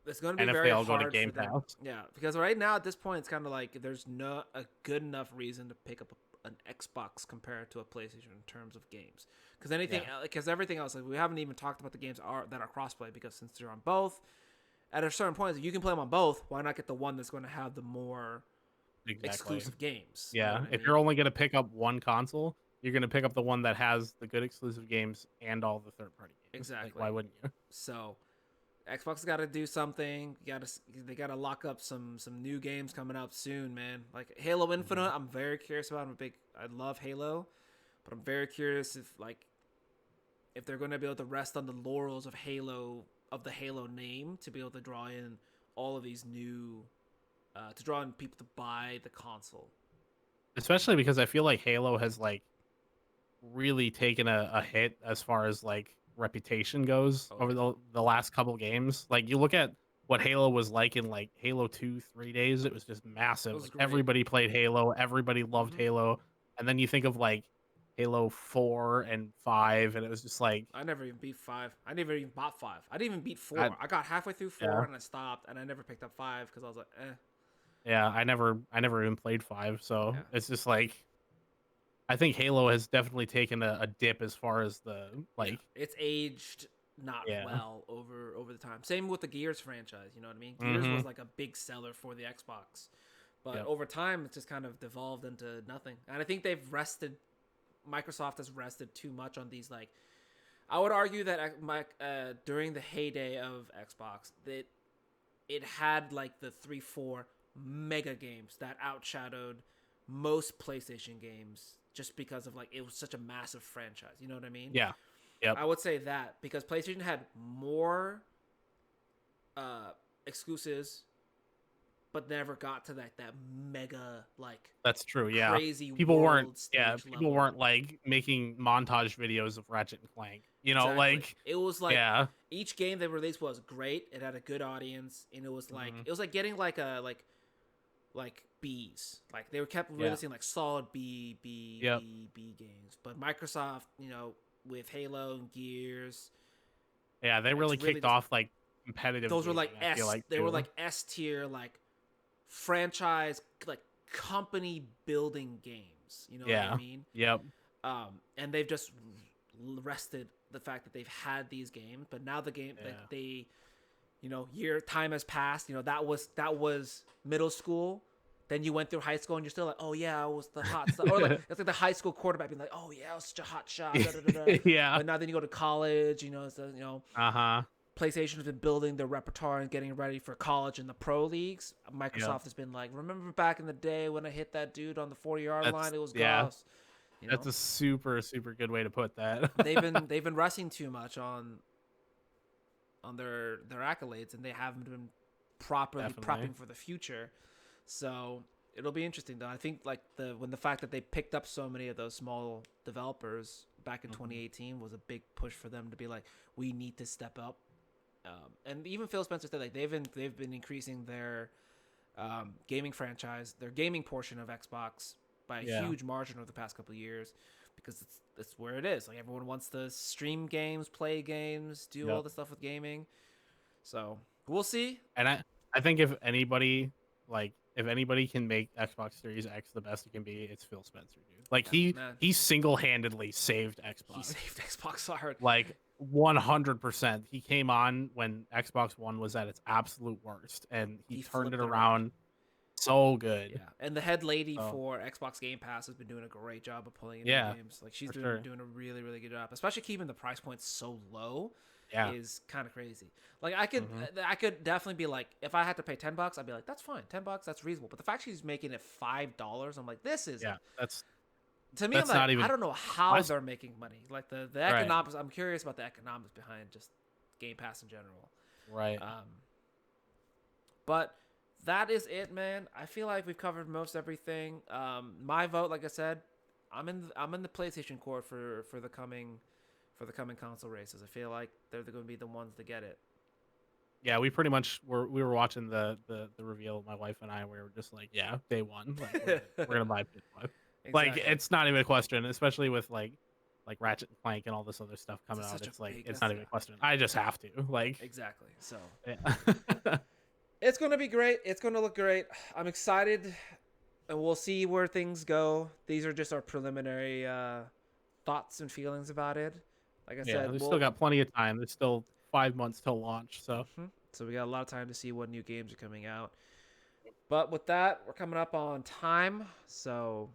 It's going to be And if very they all hard go to Game for them. Pass. Yeah, because right now at this point it's kind of like there's not a good enough reason to pick up an Xbox compared to a PlayStation in terms of games. Because everything else, like we haven't even talked about the games that are crossplay, because since they're on both, at a certain point, if you can play them on both, why not get the one that's going to have the more exclusive games? Yeah, You know what I mean? you're only going to pick up one console, you're going to pick up the one that has the good exclusive games and all the third-party games. Exactly. Like, why wouldn't you? So Xbox has got to do something. They got to lock up some new games coming out soon, man. Like Halo Infinite, I'm very curious about. I love Halo, but I'm very curious if they're going to be able to rest on the laurels of the Halo name, to be able to draw in all of these new to draw in people to buy the console. Especially because I feel like Halo has like really taken a hit as far as like reputation goes over the last couple games. Like you look at what Halo was like in like Halo 2 3 days, it was just massive. Was like, great. Everybody played Halo, everybody loved Halo. And then you think of like Halo 4 and 5, and it was just like I never even beat 5. I never even bought 5. I didn't even beat 4. I got halfway through 4 and I stopped, and I never picked up 5 because I was like, eh. Yeah, I never even played 5, so it's just like I think Halo has definitely taken a dip as far as the like it's aged not well over the time. Same with the Gears franchise, you know what I mean? Gears was like a big seller for the Xbox. But over time it's just kind of devolved into nothing. And I think Microsoft has rested too much on these, like, I would argue that during the heyday of Xbox, that it had like the 3-4 mega games that outshadowed most PlayStation games just because of like it was such a massive franchise. You know what I mean? Yeah. Yep. I would say that because PlayStation had more uh exclusives but never got to that mega like That's true. Yeah. crazy People weren't. world Yeah. stage People level. weren't like making montage videos of Ratchet and Clank. You know, Exactly. like It was like yeah. each game they released was great. It had a good audience, and Hmm. it was like getting like a like B's. Like they were kept Yeah. releasing like solid Yep. B games. But Microsoft, you know, with Halo and Gears, Yeah. They it's really really kicked just off like competitive those were gaming. like I feel like They were too. like S tier like franchise like company building games. You know what I Yeah. mean? Yep. And they've just rested the fact that they've had these games, but now the game like Yeah. they, you know, time has passed. You know that was middle school. Then you went through high school and you're still like, oh yeah, I was the hot stuff. Or like it's like the high school quarterback being like, oh yeah, I was such a hot shot. Da, da, da, da. Yeah. But now then you go to college. Uh huh. PlayStation has been building their repertoire and getting ready for college and the pro leagues. Yep. Microsoft has been like, remember back in the day when I hit that dude on the 40-yard That's line? It was yeah. Gauss. You That's know, a super good way to put that. they've been resting too much on their accolades, and they haven't been properly Definitely. prepping for the future. So it'll be interesting though. I think like the fact that they picked up so many of those small developers back in Hmm. 2018 was a big push for them to be like, we need to step up. And even Phil Spencer said like they've been increasing their gaming franchise, their gaming portion of Xbox by a Yeah. huge margin over the past couple of years because it's where it is. Like everyone wants to stream games, play games, do all Yep. the stuff with gaming. So we'll see. And I think if anybody can make Xbox Series X the best it can be, it's Phil Spencer, dude. Like Yeah, he man, he single handedly saved he Xbox. saved Xbox hard. Like 100%. He came on when Xbox One was at its absolute worst, and he He turned it flipped it around. around so good. Yeah, and the head lady So for Xbox Game Pass has been doing a great job of pulling in new yeah, games. Like she's for doing sure. doing a really good job, especially keeping the price points so low. Yeah. Is kind of crazy. Like Hmm. I could definitely be like, if I had to pay $10, I'd be like, that's fine, $10, that's reasonable. But the fact she's making it $5, I'm like, this is Yeah. to me. I'm That's like, not I even don't know how less. they're making money. Like the Right. economics. I'm curious about the economics behind just Game Pass in general. Right. Um, but that is it, man. I feel like we've covered most everything. My vote, like I said, I'm in the PlayStation court for the coming console races. I feel like they're going to be the ones to get it. Yeah, we pretty much we were watching the reveal. My wife and I, we were just like, yeah, day one, like we're gonna buy PS5. Like Exactly. it's not even a question, especially with like Ratchet and Clank and all this other stuff coming It's out. such a It's like big. it's That's not even a question. I just have to. Like, exactly. So yeah. it's going to be great. It's going to look great. I'm excited, and we'll see where things go. These are just our preliminary thoughts and feelings about it. Like I Yeah, said, there's still we'll. got plenty of time. There's still 5 months till launch. So Mhm. So we got a lot of time to see what new games are coming out. But with that, we're coming up on time. So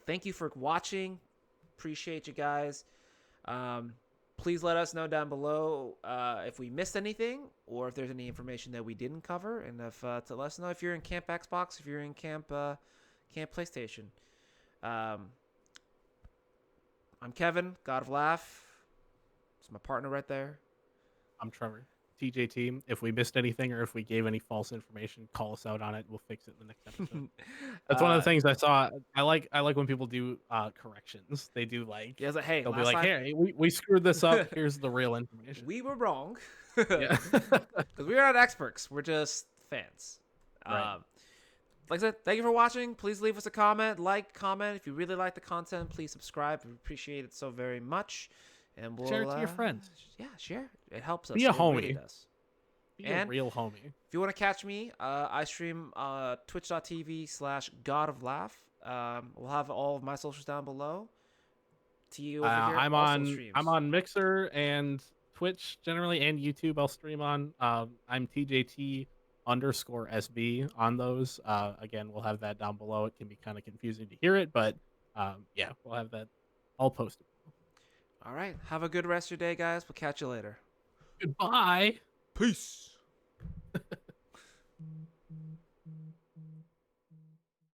thank you for watching. Appreciate you guys. Um, please let us know down below if we missed anything or if there's any information that we didn't cover, and if to let us know if you're in Camp Xbox, if you're in Camp PlayStation. Um, I'm Kevin, GodofLaugh. It's my partner right there. I'm Trevor, TJayT. If we missed anything or if we gave any false information, call us out on it. We'll fix it in the next episode. That's one of the uh, things I saw. I like when people do corrections. They do yeah, I was like, hey, they'll be last like, time "Hey, we screwed this up. Here's the real information." we were wrong Yeah. because we are not experts. We're just fans. Right. Like I said, thank you for watching. Please leave us a comment. If you really like the content, please subscribe. We appreciate it so very much. And we'll Share it to your friends. yeah, share. It helps us. Be a It really homie. does. Be a And real homie. if you want to catch me, I stream twitch.tv/GodofLaugh. We'll have all of my socials down below. T over here I'm also on streams. I'm on Mixer and Twitch generally and YouTube. I'll stream on. I'm TJT_SB on those. Again, we'll have that down below. It can be kind of confusing to hear it, but yeah, we'll have that all posted. All right. Have a good rest of your day, guys. We'll catch you later. Goodbye. Peace.